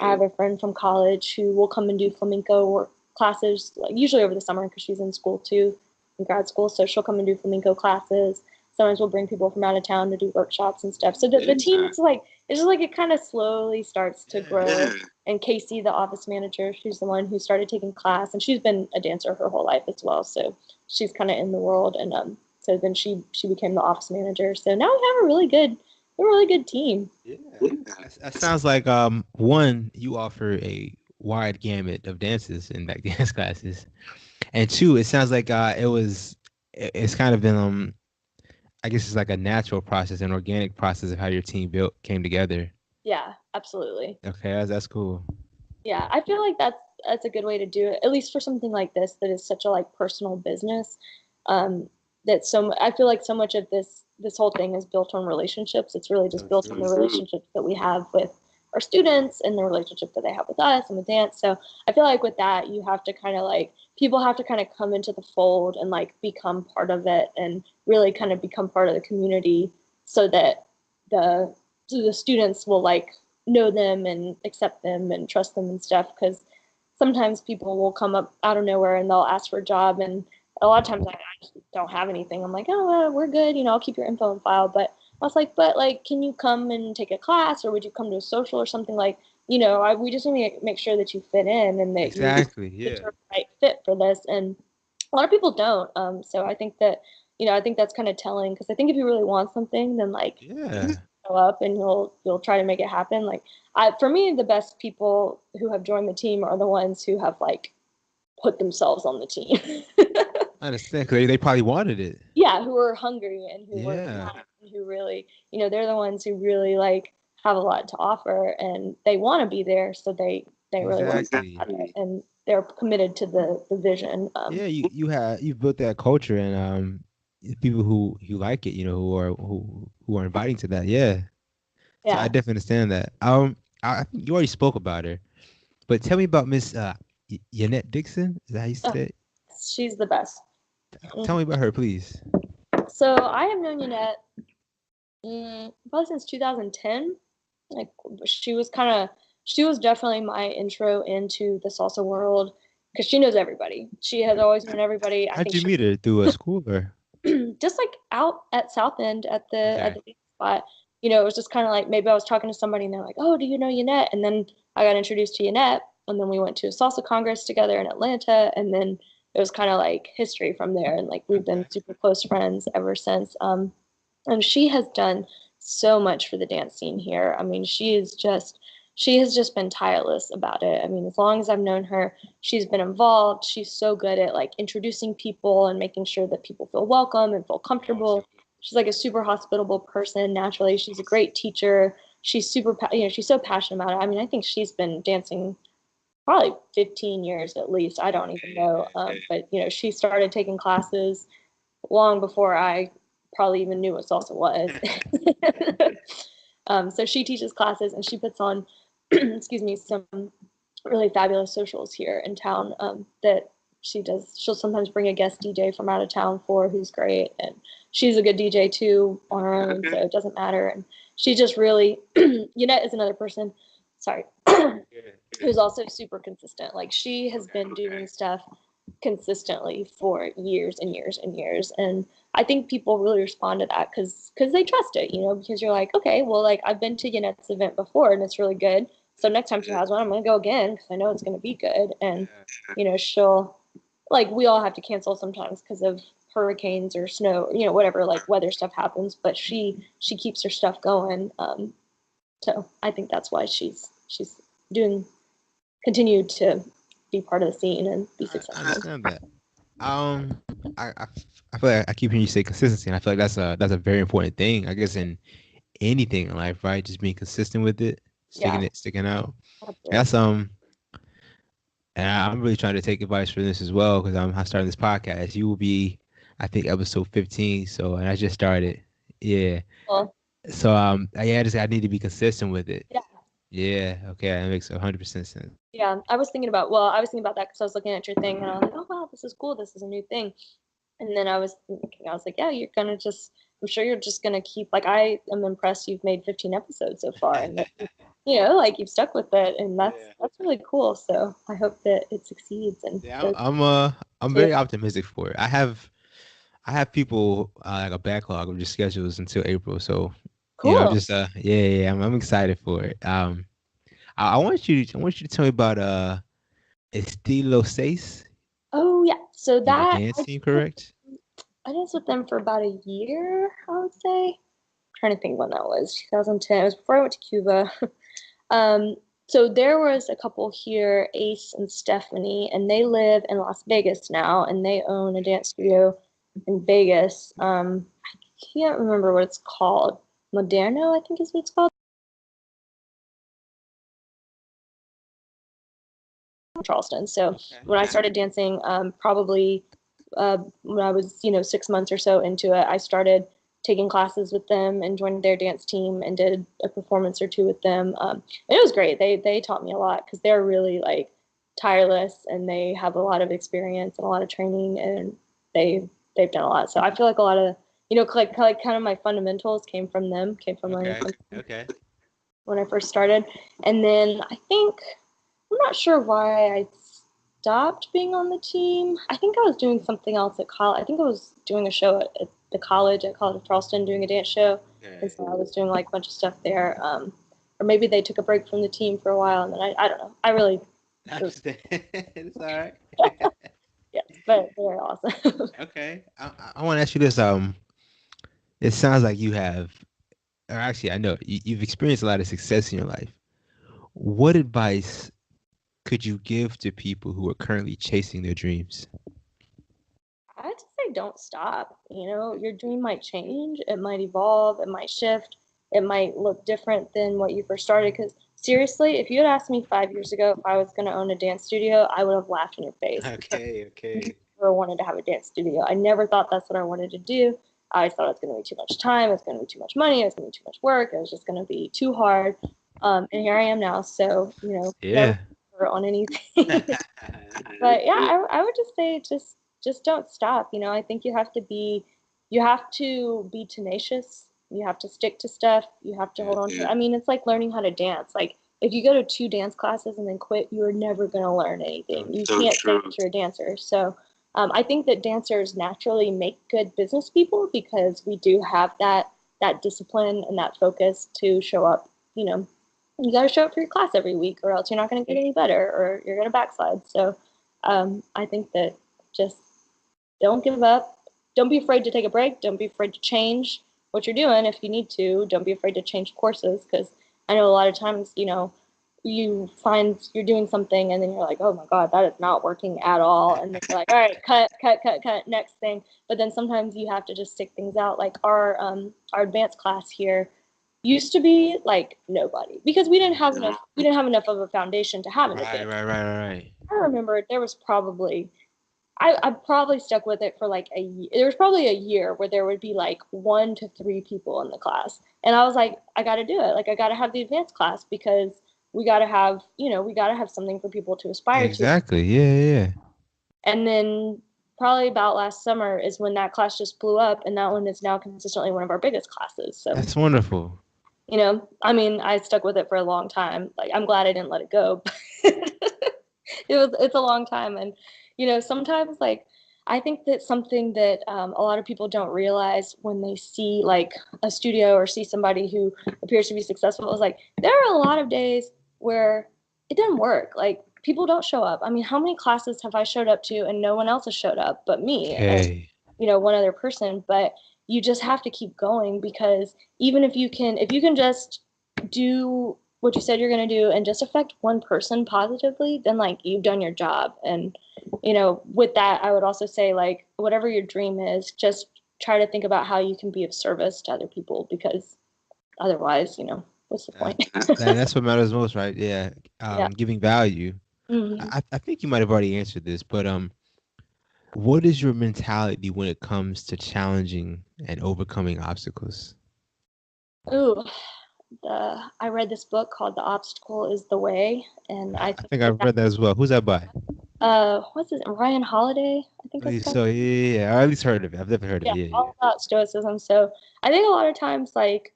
I have a friend from college who will come and do flamenco work classes, like usually over the summer because she's in school too, in grad school. So she'll come and do flamenco classes. Sometimes we'll bring people from out of town to do workshops and stuff. So the team is like, it's just like it kind of slowly starts to grow. And Casey, the office manager, she's the one who started taking class, and she's been a dancer her whole life as well. So she's kind of in the world, and so then she became the office manager. So now we have a really good team. Yeah, that sounds like one, you offer a wide gamut of dances in back dance classes, and two, it sounds like it's kind of been I guess it's like a natural process, an organic process of how your team came together. Yeah, absolutely. Okay, that's cool. Yeah, I feel like that's a good way to do it, at least for something like this that is such a like personal business. I feel like so much of this whole thing is built on relationships. It's really just built on the relationships that we have with our students and the relationship that they have with us and with dance. So I feel like with that, you have to kind of like, people have to kind of come into the fold and like become part of it and really kind of become part of the community so that the students will like know them and accept them and trust them and stuff. Because sometimes people will come up out of nowhere and they'll ask for a job, and a lot of times I just don't have anything. I'm like, oh, we're good. I'll keep your info on file. But I was like, but like, can you come and take a class, or would you come to a social or something? Like, we just need to make sure that you fit in and that you're the right fit for this. And a lot of people don't. So I think that, I think that's kind of telling, because I think if you really want something, then like, show up and you'll try to make it happen. Like for me, the best people who have joined the team are the ones who have like put themselves on the team. I understand, because they probably wanted it. Yeah, who are hungry and who really, they're the ones who really like have a lot to offer, and they want to be there, so they really want to be it, and they're committed to the vision. You've built that culture, and people who like it, who are inviting to that. Yeah. So I definitely understand that. I think you already spoke about her, but tell me about Miss Yanette Dickson. Is that how you say it? She's the best. Tell me about her, please. So I have known Yanette probably since 2010. Like she was definitely my intro into the salsa world, because she knows everybody. She has always known everybody. How'd you meet her? Through a school or? Just like out at South End at the spot. It was just kind of like, maybe I was talking to somebody and they're like, oh, do you know Yanette? And then I got introduced to Yanette, and then we went to a salsa congress together in Atlanta, and then it was kind of like history from there. And like, we've been super close friends ever since. And she has done so much for the dance scene here. I mean, she has just been tireless about it. I mean, as long as I've known her, she's been involved. She's so good at like introducing people and making sure that people feel welcome and feel comfortable. She's like a super hospitable person naturally. She's a great teacher. She's she's so passionate about it. I mean, I think she's been dancing probably 15 years at least. I don't even know. But she started taking classes long before I probably even knew what salsa was. So she teaches classes, and she puts on, excuse me, some really fabulous socials here in town that she does. She'll sometimes bring a guest DJ from out of town who's great. And she's a good DJ too on her own, so it doesn't matter. And she just really, Yanette is another person, who's also super consistent. Like she has been doing stuff consistently for years and years and years. And I think people really respond to that because they trust it, because you're like, okay, well, like I've been to Yanette's event before and it's really good. So next time she has one, I'm going to go again because I know it's going to be good. And, she'll, like, we all have to cancel sometimes because of hurricanes or snow, whatever, like weather stuff happens, but she keeps her stuff going. So I think that's why she's continued to be part of the scene and be successful. I understand that. I feel like I keep hearing you say consistency, and I feel like that's a very important thing, I guess, in anything in life, right? Just being consistent with it, sticking out. Absolutely. That's and I'm really trying to take advice from this as well, because I'm starting this podcast. You will be I think episode 15. So, and I just started. Yeah. Well, So, I need to be consistent with it. yeah. Yeah. Okay. That makes 100% sense. Yeah, I was thinking about that because I was looking at your thing and I was like, oh wow, this is cool. This is a new thing. And then I was thinking, I was like, yeah, I'm sure you're just gonna keep, like, I am impressed you've made 15 episodes so far and that, like you've stuck with it and Yeah. that's really cool. So I hope that it succeeds and Yeah. goes I'm to, very optimistic for it. I have people like a backlog of just schedules until April. So, I'm cool. just yeah. I'm excited for it. I want you to tell me about Estilo Seis. Oh yeah. So The that dance team, correct? I danced with them for about a year, I would say. Trying to think when that was, 2010. It was before I went to Cuba. So there was a couple here, Ace and Stephanie, and they live in Las Vegas now, and they own a dance studio in Vegas. I can't remember what it's called. Moderno, I think is what it's called. Charleston. So when I started dancing, probably when I was, 6 months or so into it, I started taking classes with them and joined their dance team and did a performance or two with them. And it was great. They taught me a lot because they're really like tireless and they have a lot of experience and a lot of training and they've done a lot. So I feel like a lot of like kind of my fundamentals came from learning Okay. from them Okay. when I first started. And then I'm not sure why I stopped being on the team. I think I was doing something else at college. I think I was doing a show at the college, at College of Charleston, doing a dance show. And so I was doing like a bunch of stuff there. Or maybe they took a break from the team for a while, and then I don't know. I really, I understand. It's all right. yes, but they're awesome. Okay. I want to ask you this. It sounds like you have, or actually, I know you've experienced a lot of success in your life. What advice could you give to people who are currently chasing their dreams? I just say don't stop. Your dream might change, it might evolve, it might shift, it might look different than what you first started. Because seriously, if you had asked me 5 years ago if I was going to own a dance studio, I would have laughed in your face because Okay. I Okay. never wanted to have a dance studio. I never thought that's what I wanted to do. I always thought it was going to be too much time, it was going to be too much money, it was going to be too much work, it was just going to be too hard. And here I am now. So, never Yeah. on anything. But yeah, I would just say just don't stop. I think you have to be tenacious. You have to stick to stuff. You have to hold on to it. I mean, it's like learning how to dance. Like if you go to 2 dance classes and then quit, you're never gonna learn anything. You can't say that you're a dancer. So I think that dancers naturally make good business people because we do have that discipline and that focus to show up. You got to show up for your class every week, or else you're not going to get any better, or you're going to backslide. So I think that just don't give up. Don't be afraid to take a break. Don't be afraid to change what you're doing if you need to. Don't be afraid to change courses because I know a lot of times, you find you're doing something and then you're like, oh my God, that is not working at all. And then you're like, all right, cut, next thing. But then sometimes you have to just stick things out. Like our advanced class here used to be like nobody because we didn't have enough of a foundation to have an Right. advanced. Right. Right. Right. I remember there was probably I probably stuck with it for like a year. There was probably a year where there would be like 1 to 3 people in the class. And I was like, I got to do it. Like, I got to have the advanced class because we got to have something for people to aspire to. Exactly. Yeah. Yeah. And then probably about last summer is when that class just blew up. And that one is now consistently one of our biggest classes. So, That's wonderful. I mean, I stuck with it for a long time. Like, I'm glad I didn't let it go. It's a long time. And sometimes like I think that something that a lot of people don't realize when they see like a studio or see somebody who appears to be successful is like there are a lot of days where it didn't work. Like people don't show up. I mean, how many classes have I showed up to and no one else has showed up but me and Okay. one other person? But you just have to keep going because even if you can just do what you said you're going to do and just affect one person positively, then like you've done your job. And with that, I would also say like whatever your dream is, just try to think about how you can be of service to other people because otherwise, what's the point? That's what matters most, right? Yeah. Yeah. Giving value. Mhm. I think you might have already answered this, but what is your mentality when it comes to challenging and overcoming obstacles? Ooh, I read this book called The Obstacle is the Way, and I I think think I've read that as well. Who's that by? what's his Ryan Holiday? I think that's So yeah, I at least heard of it. I've never heard of yeah, it. Yeah, yeah. all about stoicism. So I think a lot of times, like,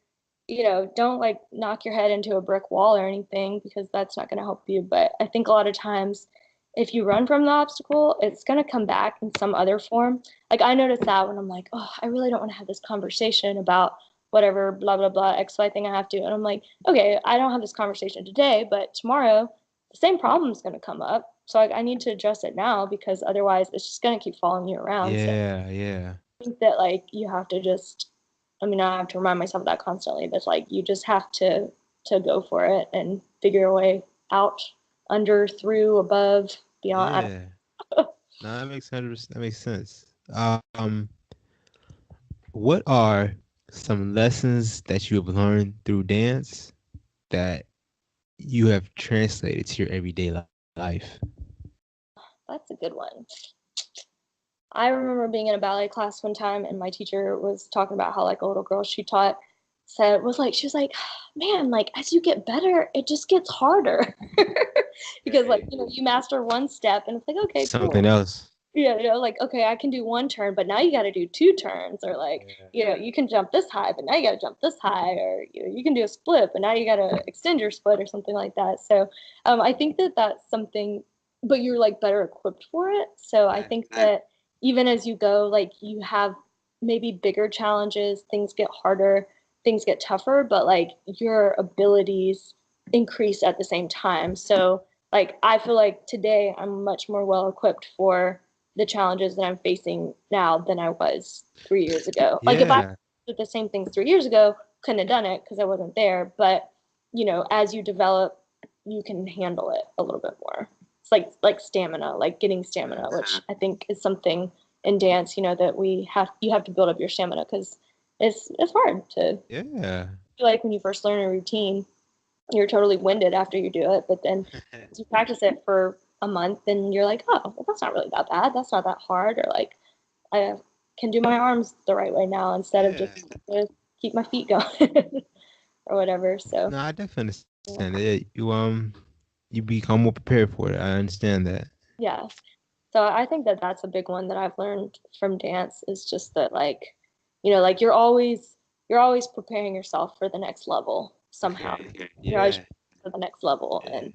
don't like knock your head into a brick wall or anything because that's not going to help you. But I think a lot of times, if you run from the obstacle, it's going to come back in some other form. Like I noticed that when I'm like, oh, I really don't want to have this conversation about whatever, blah, blah, blah, XY thing I have to. And I'm like, okay, I don't have this conversation today, but tomorrow the same problem is going to come up. So I need to address it now because otherwise it's just going to keep following you around. So Yeah, yeah. I think that like you have to just, I mean, I have to remind myself of that constantly. That's like you just have to go for it and figure your way out, under, through, above, beyond. I don't Yeah. No, that makes 100%. That makes sense. What are some lessons that you have learned through dance that you have translated to your everyday life? That's a good one. I remember being in a ballet class one time and my teacher was talking about how like a little girl she taught said was like she was like, man, like as you get better, it just gets harder. Because like, you master one step and it's like, okay, Something cool. else. Yeah, like, okay, I can do one turn, but now you got to do two turns, or like, you can jump this high, but now you got to jump this high, or you can do a split, but now you got to extend your split or something like that. So, I think that that's something, but you're like better equipped for it. So I think that even as you go, like you have maybe bigger challenges, things get harder, things get tougher, but like your abilities increase at the same time. So like I feel like today I'm much more well equipped for the challenges that I'm facing now than I was 3 years ago. Like if I Yeah. did the same things 3 years ago, couldn't have done it because I wasn't there. But as you develop, you can handle it a little bit more. It's like stamina, like getting stamina, which I think is something in dance, that you have to build up your stamina because it's hard to Yeah. like when you first learn a routine you're totally winded after you do it, but then as you practice it for a month and you're like, oh, well, that's not really that bad. That's not that hard. Or like, I can do my arms the right way now instead of just keep my feet going or whatever. So, No, I definitely yeah. understand that. You become more prepared for it. I understand that. Yeah. So I think that that's a big one that I've learned from dance is just that like, like you're always preparing yourself for the next level somehow. You're always Yeah. for the next level Yeah.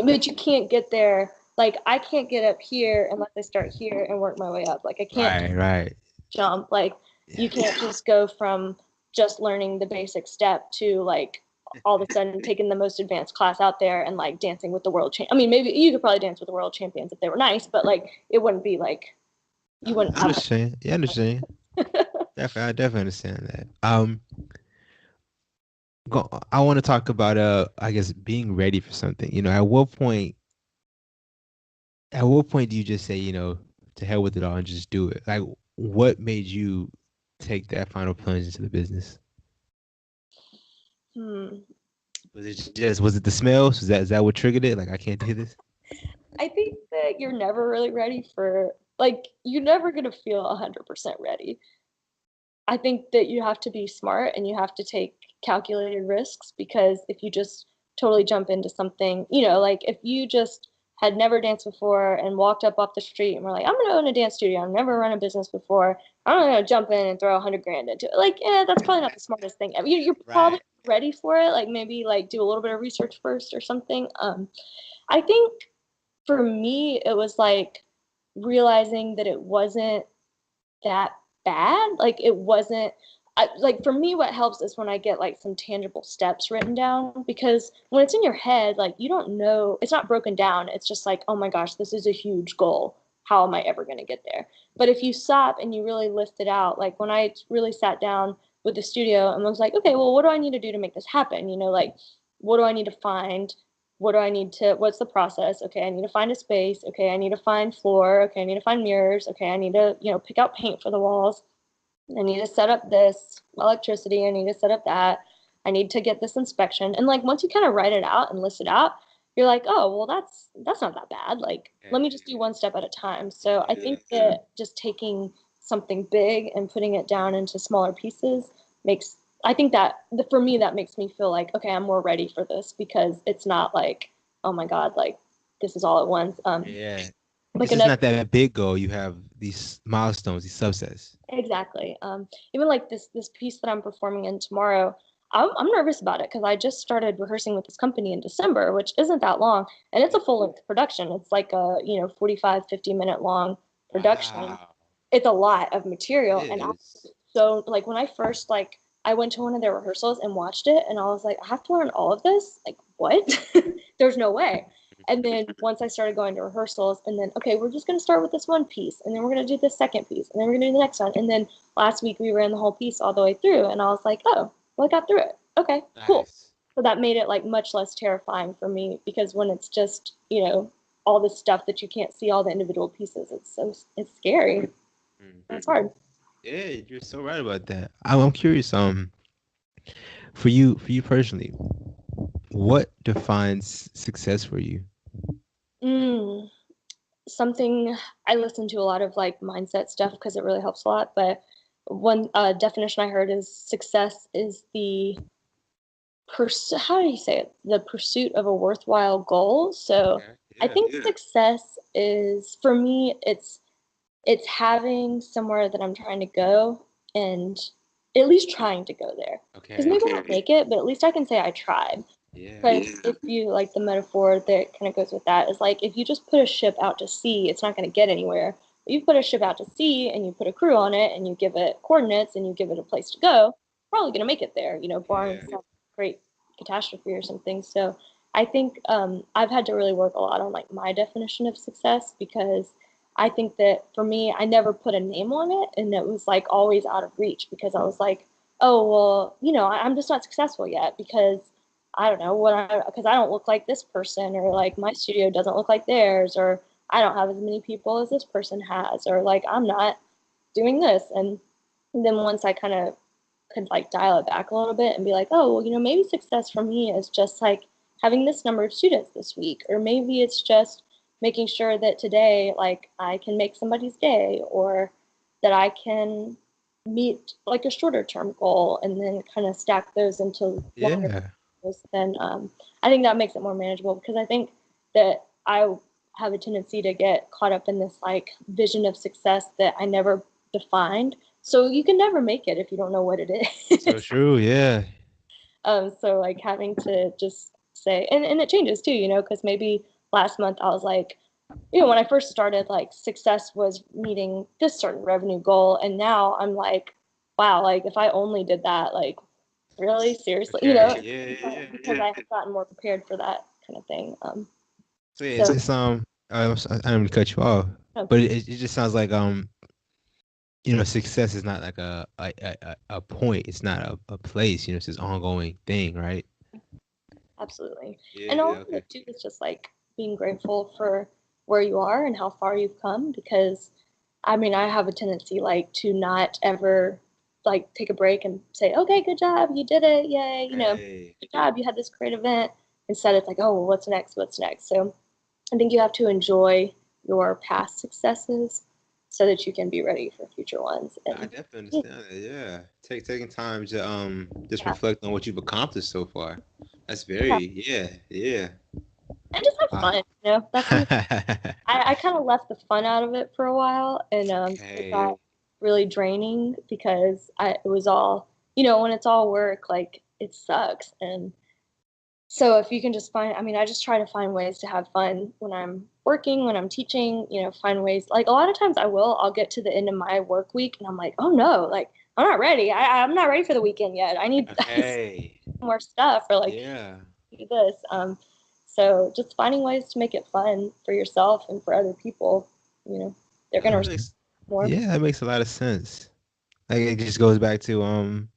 but you can't get there. Like I can't get up here unless I start here and work my way up. Like I can't Right, right. jump. Like you Yeah. can't just go from just learning the basic step to like all of a sudden taking the most advanced class out there and like dancing with the world champ. I mean, maybe you could probably dance with the world champions if they were nice, but like it wouldn't be like you wouldn't I have like understand. Yeah, I understand. I definitely understand that. I want to talk about I guess being ready for something. At what point do you just say, to hell with it all and just do it? Like what made you take that final plunge into the business? hmm. Was it the smells? Is that what triggered it? Like I can't do this? I think that you're never really ready for like you're never gonna feel 100% ready. I think that you have to be smart and you have to take calculated risks because if you just totally jump into something, like if you just had never danced before and walked up off the street and were like, I'm gonna own a dance studio, I've never run a business before, I'm gonna jump in and throw 100 grand into it. Like, that's probably not the smartest thing ever. You're probably Right. ready for it, like maybe like do a little bit of research first or something. I think for me it was like realizing that it wasn't that bad. Like it wasn't like for me what helps is when I get like some tangible steps written down because when it's in your head like you don't know it's not broken down. It's just like, oh my gosh, this is a huge goal. How am I ever going to get there? But if you stop and you really lift it out, like when I really sat down with the studio and was like, okay, well, what do I need to do to make this happen? Like what do I need to find? What's the process? Okay, I need to find a space. Okay, I need to find floor. Okay, I need to find mirrors. Okay, I need to, pick out paint for the walls. I need to set up this electricity. I need to set up that. I need to get this inspection. And like once you kind of write it out and list it out, you're like, oh, well, that's not that bad. Like, let me just do one step at a time. So I think that just taking something big and putting it down into smaller pieces makes, I think that for me, that makes me feel like, okay, I'm more ready for this because it's not like, oh my God, like this is all at once. Yeah. Like It's just another, not that big goal. You have these milestones, these subsets. exactly. Even like this piece that I'm performing in tomorrow, I'm nervous about it because I just started rehearsing with this company in December, which isn't that long, and it's a full length production. It's like a 45, 50-minute long production. Wow. It's a lot of material, It and is. so like when I first like I went to one of their rehearsals and watched it, and I was like, I have to learn all of this? Like what? There's no way. And then once I started going to rehearsals, and then okay, we're just gonna start with this one piece, and then we're gonna do the second piece, and then we're gonna do the next one, and then last week we ran the whole piece all the way through, and I was like, oh, well, I got through it. Okay, cool. Nice. So that made it like much less terrifying for me because when it's just all this stuff that you can't see all the individual pieces, it's scary. Mm. It's hard. Yeah, you're so right about that. I'm curious, for you personally, what defines success for you? Mm, something I listen to a lot of like mindset stuff because it really helps a lot. But one definition I heard is success is the how do you say it? The pursuit of a worthwhile goal. So Okay. I Yeah. think success is for me, it's having somewhere that I'm trying to go and at least trying to go there. Because Okay. maybe I won't make it, but at least I can say I tried. Yeah. Because if you like the metaphor that kind of goes with that is like if you just put a ship out to sea, it's not going to get anywhere. But you put a ship out to sea and you put a crew on it and you give it coordinates and you give it a place to go, probably going to make it there, barring Yeah. some great catastrophe or something. So I think I've had to really work a lot on like my definition of success because I think that for me, I never put a name on it and it was like always out of reach because I was like, oh, well, I'm just not successful yet because I don't know because I don't look like this person or like my studio doesn't look like theirs or I don't have as many people as this person has or like I'm not doing this. And then once I kind of could like dial it back a little bit and be like, oh, well, maybe success for me is just like having this number of students this week, or maybe it's just making sure that today, like, I can make somebody's day, or that I can meet like a shorter term goal and then kind of stack those into longer Yeah. goals. Then I think that makes it more manageable because I think that I have a tendency to get caught up in this like vision of success that I never defined. So you can never make it if you don't know what it So is. true. Yeah. So like having to just say, and it changes too, because maybe last month I was like, when I first started, like success was meeting this certain revenue goal, and now I'm like, wow, like if I only did that, like really seriously, Okay. Yeah. Yeah. Yeah. because I have gotten more prepared for that kind of thing. So yeah, So I didn't mean to cut you off, uh, but it just sounds like success is not like a point. It's not a place. It's this ongoing thing, right? absolutely, Yeah. and Yeah. also Okay. too is just like being grateful for where you are and how far you've come because I mean, I have a tendency like to not ever like take a break and say, okay, good job, you did it, yay, Hey. good job, you had this great event. Instead, it's like, oh, well, what's next? What's next? So I think you have to enjoy your past successes so that you can be ready for future ones. I And definitely yeah, understand that. Yeah. Taking time to just yeah, reflect on what you've accomplished so far. That's yeah. very yeah. And just have Wow. fun. That's something I kind of left the fun out of it for a while, and it Okay. got really draining because it was all, when it's all work, like it sucks. And so if you can just find, I mean, I just try to find ways to have fun when I'm working, when I'm teaching, find ways. Like a lot of times I'll get to the end of my work week and I'm like, oh no, like I'm not ready. I'm not ready for the weekend yet. I need Okay. more stuff or like Yeah. do this. So just finding ways to make it fun for yourself and for other people, they're That gonna respond makes more. yeah, that makes a lot of sense. Like it just goes back to when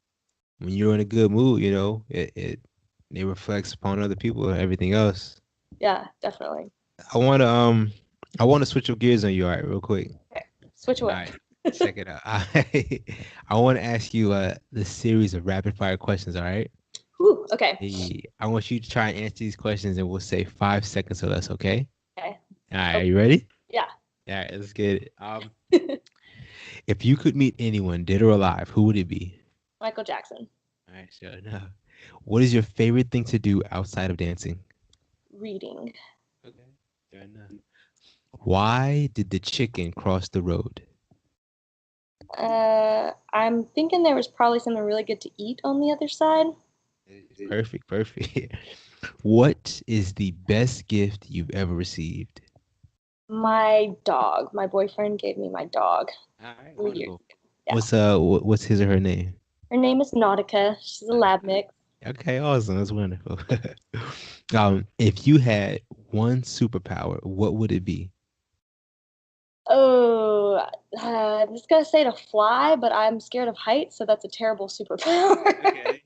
you're in a good mood, it reflects upon other people and everything else. Yeah, definitely. I wanna switch up gears on you, all right, real quick. Okay, switch All away. right, check it out. I want to ask you the series of rapid fire questions, all right? Whew. Okay. Hey, I want you to try and answer these questions, and we'll say 5 seconds or less. Okay. Okay. All right. Are you ready? Yeah. All right. Let's get it. If you could meet anyone, dead or alive, who would it be? Michael Jackson. All right. Sure enough. What is your favorite thing to do outside of dancing? Reading. Okay. Fair enough. Why did the chicken cross the road? I'm thinking there was probably something really good to eat on the other side. Perfect. Perfect. What is the best gift you've ever received? My dog. My boyfriend gave me my dog All right. 3 years Wonderful. ago. Yeah. What's his or her name? Her name is Nautica. She's a lab mix. Okay, awesome. That's wonderful. If you had one superpower, what would it be? Oh, I'm just gonna say to fly, but I'm scared of heights, so that's a terrible superpower. Okay.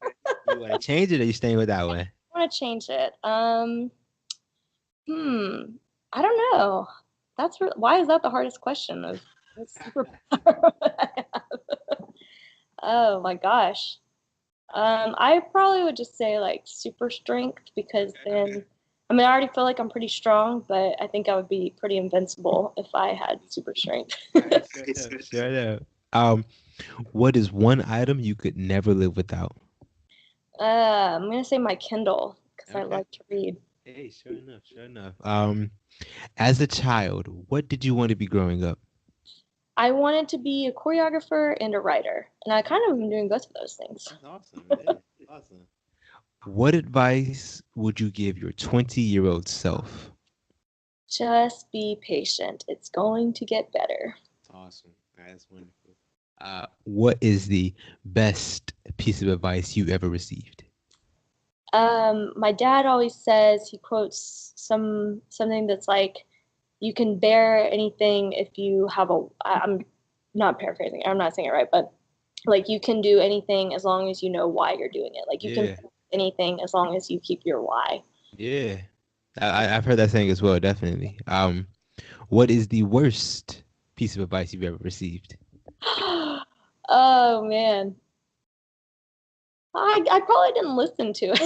You want to change it, or you staying with that one? I want to change it. I don't know. Why is that the hardest question of what superpower would I have? Oh my gosh. I probably would just say like super strength because then, I mean, I already feel like I'm pretty strong, but I think I would be pretty invincible if I had super strength. Sure enough. What is one item you could never live without? I'm gonna say my Kindle because I Okay. like to read. Hey, sure enough, sure enough. As a child, what did you want to be growing up? I wanted to be a choreographer and a writer, and I kind of am doing both of those things. That's awesome. Yeah, awesome. What advice would you give your 20-year-old self? Just be patient. It's going to get better. That's awesome. That's wonderful. What is the best piece of advice you ever received? My dad always says he quotes something that's like, "You can bear anything if you have a." I'm not paraphrasing. I'm not saying it right, but like you can do anything as long as you know why you're doing it. Like you can Yeah, do anything as long as you keep your why. yeah. I've heard that saying as well, definitely. What is the worst piece of advice you've ever received? Oh man, I probably didn't listen to it.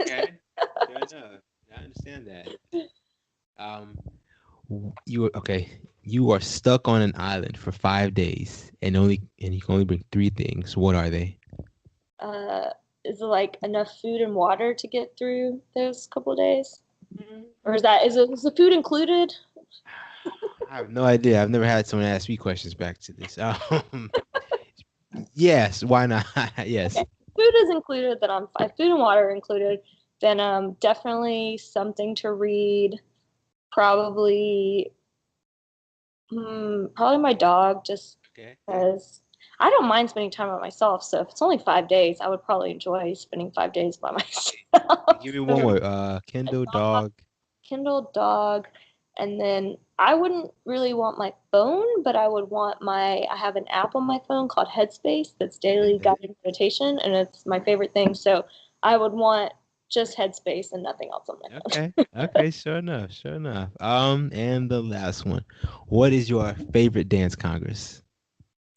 Okay, fair enough. I understand that. Um, you are okay. You are stuck on an island for 5 days, and you can only bring three things. What are they? uh, is it like enough food and water to get through those couple of days, or is the food included? I have no idea. I've never had someone ask me questions back to this. Yes, why not? Yes. Okay, food is included. Then I'm fine. Food and water are included. Then definitely something to read. Probably probably my dog, just Okay. because I don't mind spending time by myself. So if it's only 5 days, I would probably enjoy spending 5 days by myself. Give me one more. Kindle, dog. Kindle, dog, and then I wouldn't really want my phone, but I have an app on my phone called Headspace that's daily guided meditation, and it's my favorite thing. So I would want just Headspace and nothing else on my phone. Okay. Okay. Sure enough. Sure enough. And the last one. What is your favorite dance congress?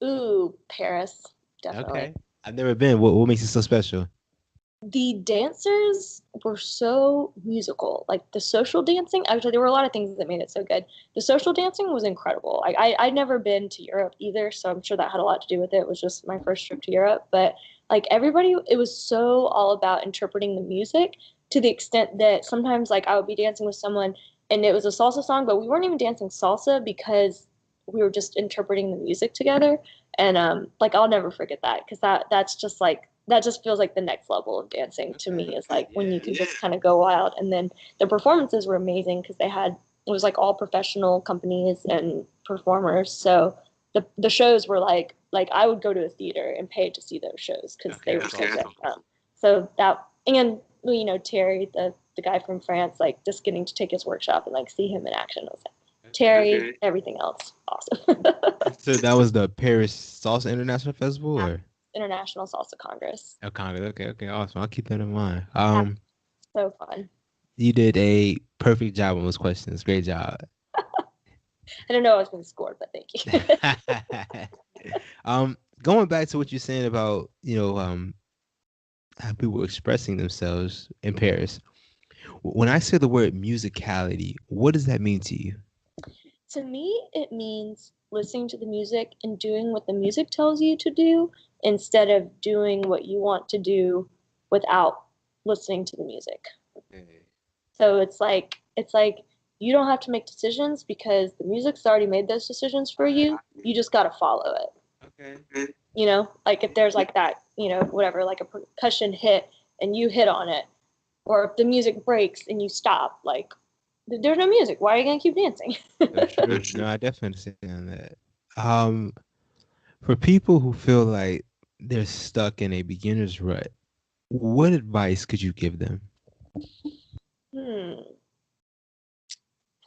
Ooh, Paris, definitely. Okay. I've never been. What makes it so special? The dancers were so musical. Like the social dancing, actually, there were a lot of things that made it so good. The social dancing was incredible. I'd never been to Europe either, so I'm sure that had a lot to do with it. It was just my first trip to Europe. But like everybody, it was so all about interpreting the music to the extent that sometimes like I would be dancing with someone and it was a salsa song, but we weren't even dancing salsa because we were just interpreting the music together. And like I'll never forget that because that's just like that just feels like the next level of dancing to me is like when you can just kind of go wild. And then the performances were amazing because it was like all professional companies and performers. So the shows were like I would go to a theater and pay to see those shows because they were so good. So that and Terry, the guy from France, like just getting to take his workshop and like see him in action was like Terry, everything else, awesome. So that was the Paris Salsa International Festival, or International Salsa Congress. oh, Congress? Okay, okay, awesome. I'll keep that in mind. So fun. You did a perfect job on those questions. Great job. I don't know I was going to score, but thank you. Going back to what you're saying about how people were expressing themselves in Paris. When I say the word musicality, what does that mean to you? To me, it means listening to the music and doing what the music tells you to do instead of doing what you want to do without listening to the music. Okay. So it's like you don't have to make decisions because the music's already made those decisions for you. You just got to follow it. Okay. Like if there's like that, whatever, like a percussion hit and you hit on it, or if the music breaks and you stop, like there's no music. Why are you gonna keep dancing? That's true. No, I definitely understand that. Um, for people who feel like they're stuck in a beginner's rut, what advice could you give them? Hmm.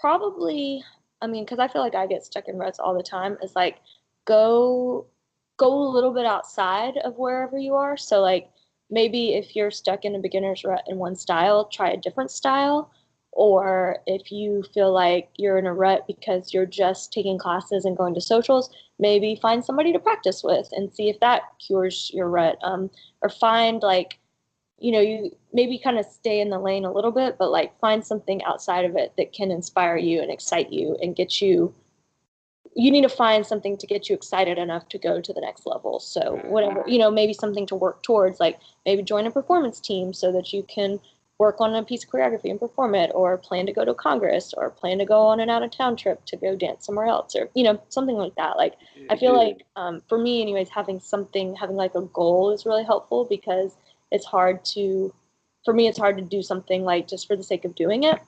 Probably, I mean, because I feel like I get stuck in ruts all the time. Is like go go a little bit outside of wherever you are. So like maybe if you're stuck in a beginner's rut in one style, try a different style. Or if you feel like you're in a rut because you're just taking classes and going to socials, maybe find somebody to practice with and see if that cures your rut. Or find like you maybe kind of stay in the lane a little bit, but like find something outside of it that can inspire you and excite you and get you. You need to find something to get you excited enough to go to the next level. So whatever, maybe something to work towards, like maybe join a performance team so that you can work on a piece of choreography and perform it, or plan to go to Congress, or plan to go on an out of town trip to go dance somewhere else, or something like that. Like I feel like for me anyways, having like a goal is really helpful because it's hard to for me it's hard to do something like just for the sake of doing it.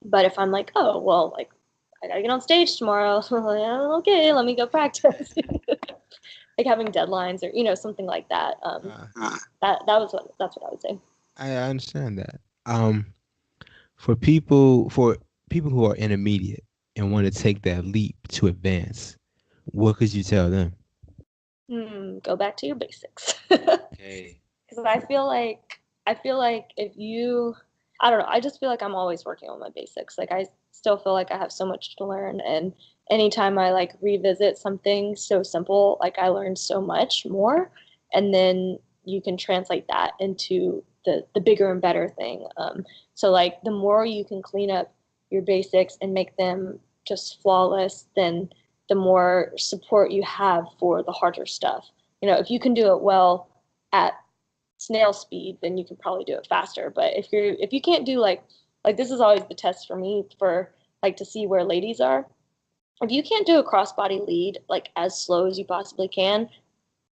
But if I'm like, oh well, like I gotta get on stage tomorrow, okay, let me go practice. Like having deadlines or something like that. That's what I would say. I understand that. For people who are intermediate and want to take that leap to advance, what could you tell them? Go back to your basics. Okay. Because I feel like if you, I don't know, I just feel like I'm always working on my basics. Like I still feel like I have so much to learn, and anytime I like revisit something so simple, like I learned so much more, and then you can translate that into the bigger and better thing. So like the more you can clean up your basics and make them just flawless, then the more support you have for the harder stuff. If you can do it well at snail speed, then you can probably do it faster. But if you can't do like this is always the test for me for like to see where ladies are. If you can't do a crossbody lead like as slow as you possibly can,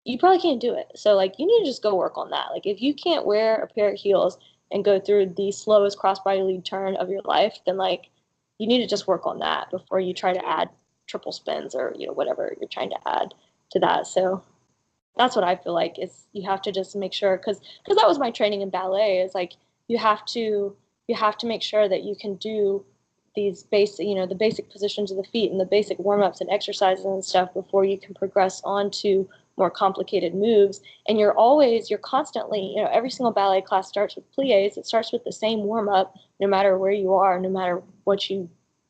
you probably can't do it. So like you need to just go work on that. Like if you can't wear a pair of heels and go through the slowest crossbody lead turn of your life, then like you need to just work on that before you try to add triple spins or whatever you're trying to add to that. So that's what I feel like is you have to just make sure because that was my training in ballet is like you have to you have to make sure that you can do these basic the basic positions of the feet and the basic warm-ups and exercises and stuff before you can progress on to more complicated moves. And you're constantly every single ballet class starts with plies. It starts with the same warm-up no matter where you are, no matter what you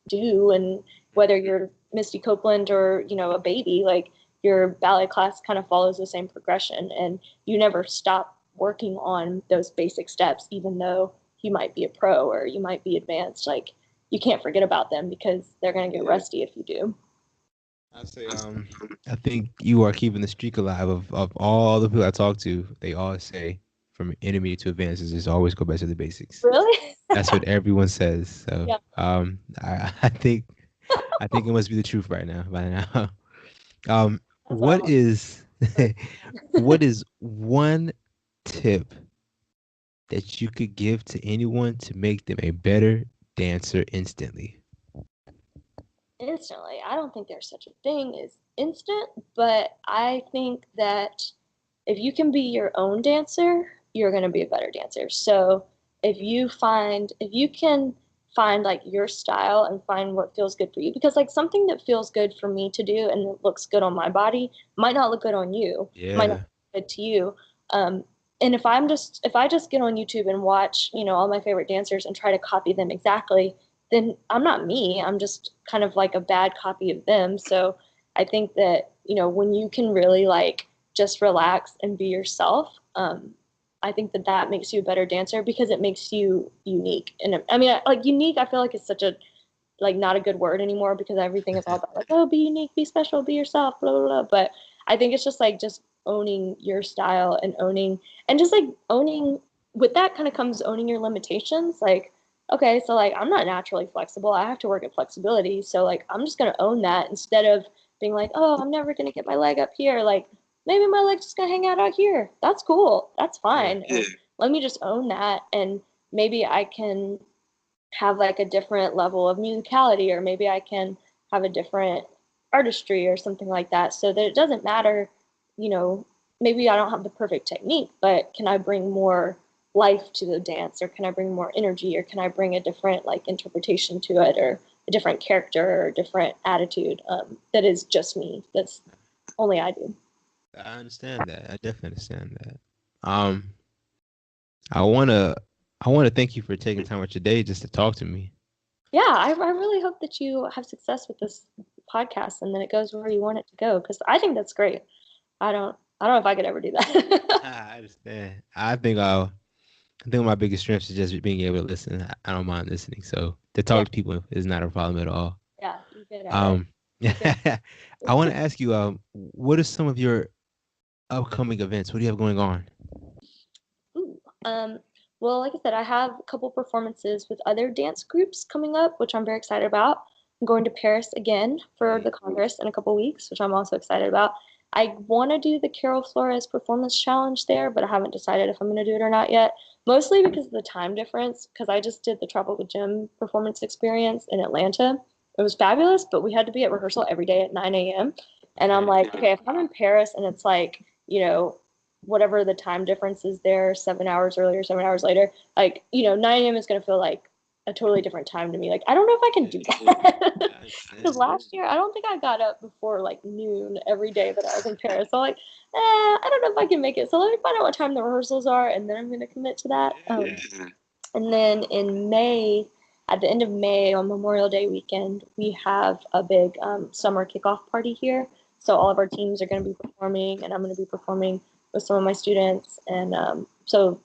do, and whether you're Misty Copeland or a baby, like your ballet class kind of follows the same progression, and you never stop working on those basic steps even though you might be a pro or you might be advanced. Like you can't forget about them because they're going to get rusty if you do. I say, I think you are keeping the streak alive of all the people I talk to. They all say from intermediate to advanced is just always go back to the basics. Really? That's what everyone says. So, Yeah. I think it must be the truth right now. By now, That's what I what want. is what is one tip that you could give to anyone to make them a better dancer instantly? Instantly, I don't think there's such a thing as instant, but I think that if you can be your own dancer, you're going to be a better dancer. So if you can find like your style and find what feels good for you, because like something that feels good for me to do and it looks good on my body might not look good on you, might not Yeah. look good to you. Um, and if I just get on YouTube and watch, all my favorite dancers and try to copy them exactly, then I'm not me. I'm just kind of like a bad copy of them. So I think that, when you can really like just relax and be yourself, I think that makes you a better dancer because it makes you unique. And I mean, like unique, I feel like it's such a like not a good word anymore because everything is all about like, oh, be unique, be special, be yourself, blah blah blah. But I think it's just like just owning your style and owning and just like owning with that kind of comes owning your limitations. Like, okay, so like I'm not naturally flexible. I have to work at flexibility. So like I'm just gonna own that instead of being like, oh, I'm never gonna get my leg up here. Like maybe my leg's just gonna hang out here. That's cool. That's fine. And let me just own that and maybe I can have like a different level of musicality or maybe I can have a different artistry or something like that so that it doesn't matter, you know, maybe I don't have the perfect technique, but can I bring more life to the dance or can I bring more energy or can I bring a different like interpretation to it or a different character or a different attitude that is just me. That's only I do. I understand that. I definitely understand that. I wanna thank you for taking time out your day just to talk to me. Yeah, I really hope that you have success with this podcast and then it goes where you want it to go because I think that's great. I don't know if I could ever do that. I understand. I think my biggest strength is just being able to listen. I don't mind listening. So to talk to people is not a problem at all. Yeah, you're good at Um, it. I want to ask you, what are some of your upcoming events? What do you have going on? Ooh, well, like I said, I have a couple performances with other dance groups coming up, which I'm very excited about. I'm going to Paris again for the Congress in a couple weeks, which I'm also excited about. I want to do the Carol Flores Performance Challenge there, but I haven't decided if I'm going to do it or not yet. Mostly because of the time difference, because I just did the Tropical Gym performance experience in Atlanta. It was fabulous, but we had to be at rehearsal every day at 9 a.m. And I'm like, okay, if I'm in Paris and it's like, you know, whatever the time difference is there, 7 hours earlier, 7 hours later, like, you know, 9 a.m. is going to feel like a totally different time to me. Like, I don't know if I can do that. Because last year, I don't think I got up before like noon every day that I was in Paris. So, like, I don't know if I can make it. So, let me find out what time the rehearsals are, and then I'm going to commit to that. And then in May, at the end of May on Memorial Day weekend, we have a big summer kickoff party here. So, all of our teams are going to be performing, and I'm going to be performing with some of my students. And so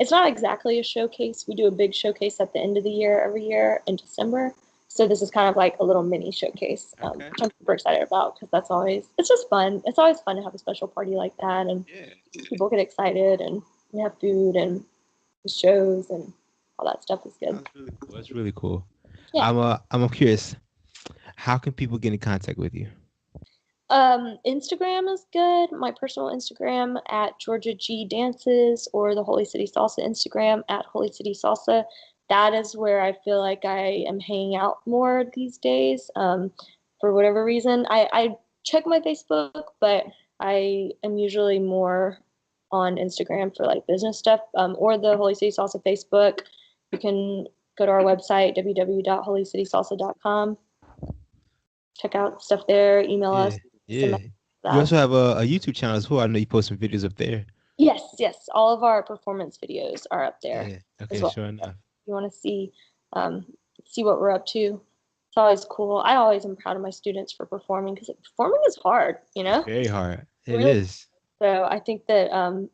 it's not exactly a showcase. We do a big showcase at the end of the year every year in December. So this is kind of like a little mini showcase, which I'm super excited about because it's just fun. It's always fun to have a special party like that and people get excited and we have food and shows and all that stuff is good. That's really cool. That's really cool. Yeah. I'm curious. How can people get in contact with you? Instagram is good. My personal Instagram at Georgia G Dances or the Holy City Salsa Instagram at Holy City Salsa. That is where I feel like I am hanging out more these days. For whatever reason, I check my Facebook, but I am usually more on Instagram for like business stuff or the Holy City Salsa Facebook. You can go to our website, www.holycitysalsa.com. Check out stuff there, email us. Yeah. You also have a YouTube channel as well. I know you post some videos up there. Yes. All of our performance videos are up there. Yeah. Okay, as well. sure enough. If you want to see what we're up to, it's always cool. I always am proud of my students for performing because performing is hard, you know? Very hard. It really is. So I think that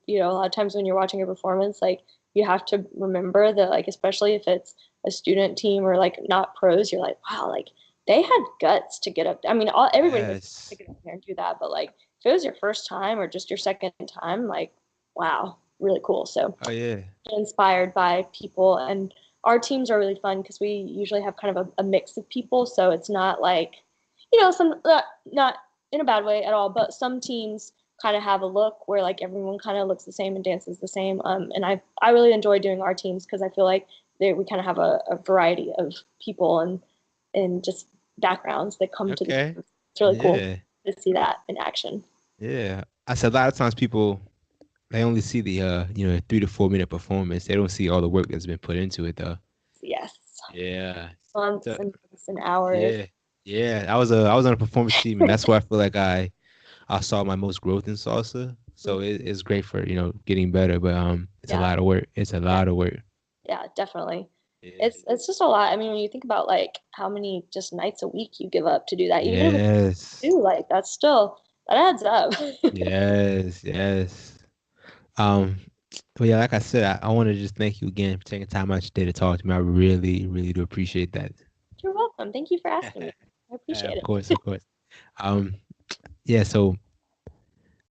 you know, a lot of times when you're watching a performance, like you have to remember that, like, especially if it's a student team or like not pros, you're like, wow, like they had guts to get up. I mean, everybody has to get up there and do that, but like if it was your first time or just your second time, like, wow, really cool. So inspired by people, and our teams are really fun because we usually have kind of a mix of people. So it's not like, you know, some not in a bad way at all, but some teams kind of have a look where like everyone kind of looks the same and dances the same. And I really enjoy doing our teams because I feel like we kind of have a variety of people and just backgrounds that come to the team. It's really cool to see that in action. Yeah. I said a lot of times people, they only see the 3 to 4 minute performance. They don't see all the work that's been put into it though. Yes. Yeah. Months and months and hours. Yeah. I was on a performance team and that's where I feel like I saw my most growth in salsa. So it's great for, getting better, but it's a lot of work. It's a lot of work. Yeah, definitely. It's just a lot. I mean, when you think about like how many just nights a week you give up to do that, even if you do, like that adds up. Yes. But yeah, like I said, I want to just thank you again for taking time out your day to talk to me. I really, really do appreciate that. You're welcome. Thank you for asking me. I appreciate Of it. course, of course. Um, yeah. So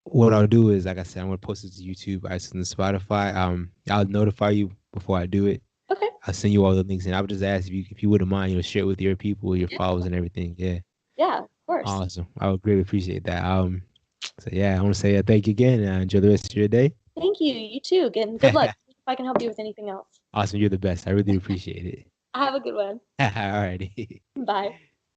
what I'll do is, like I said, I'm gonna post it to YouTube, iTunes, and Spotify. I'll notify you before I do it. Okay. I'll send you all the links, and I would just ask if you wouldn't mind, share it with your people, your Yeah. followers, and everything. Yeah. Yeah, of course. Awesome. I would greatly appreciate that. So yeah, I want to say thank you again, and enjoy the rest of your day. Thank you. You too. Again, good luck. If I can help you with anything else. Awesome. You're the best. I really appreciate it. Have a good one. Alrighty. Bye.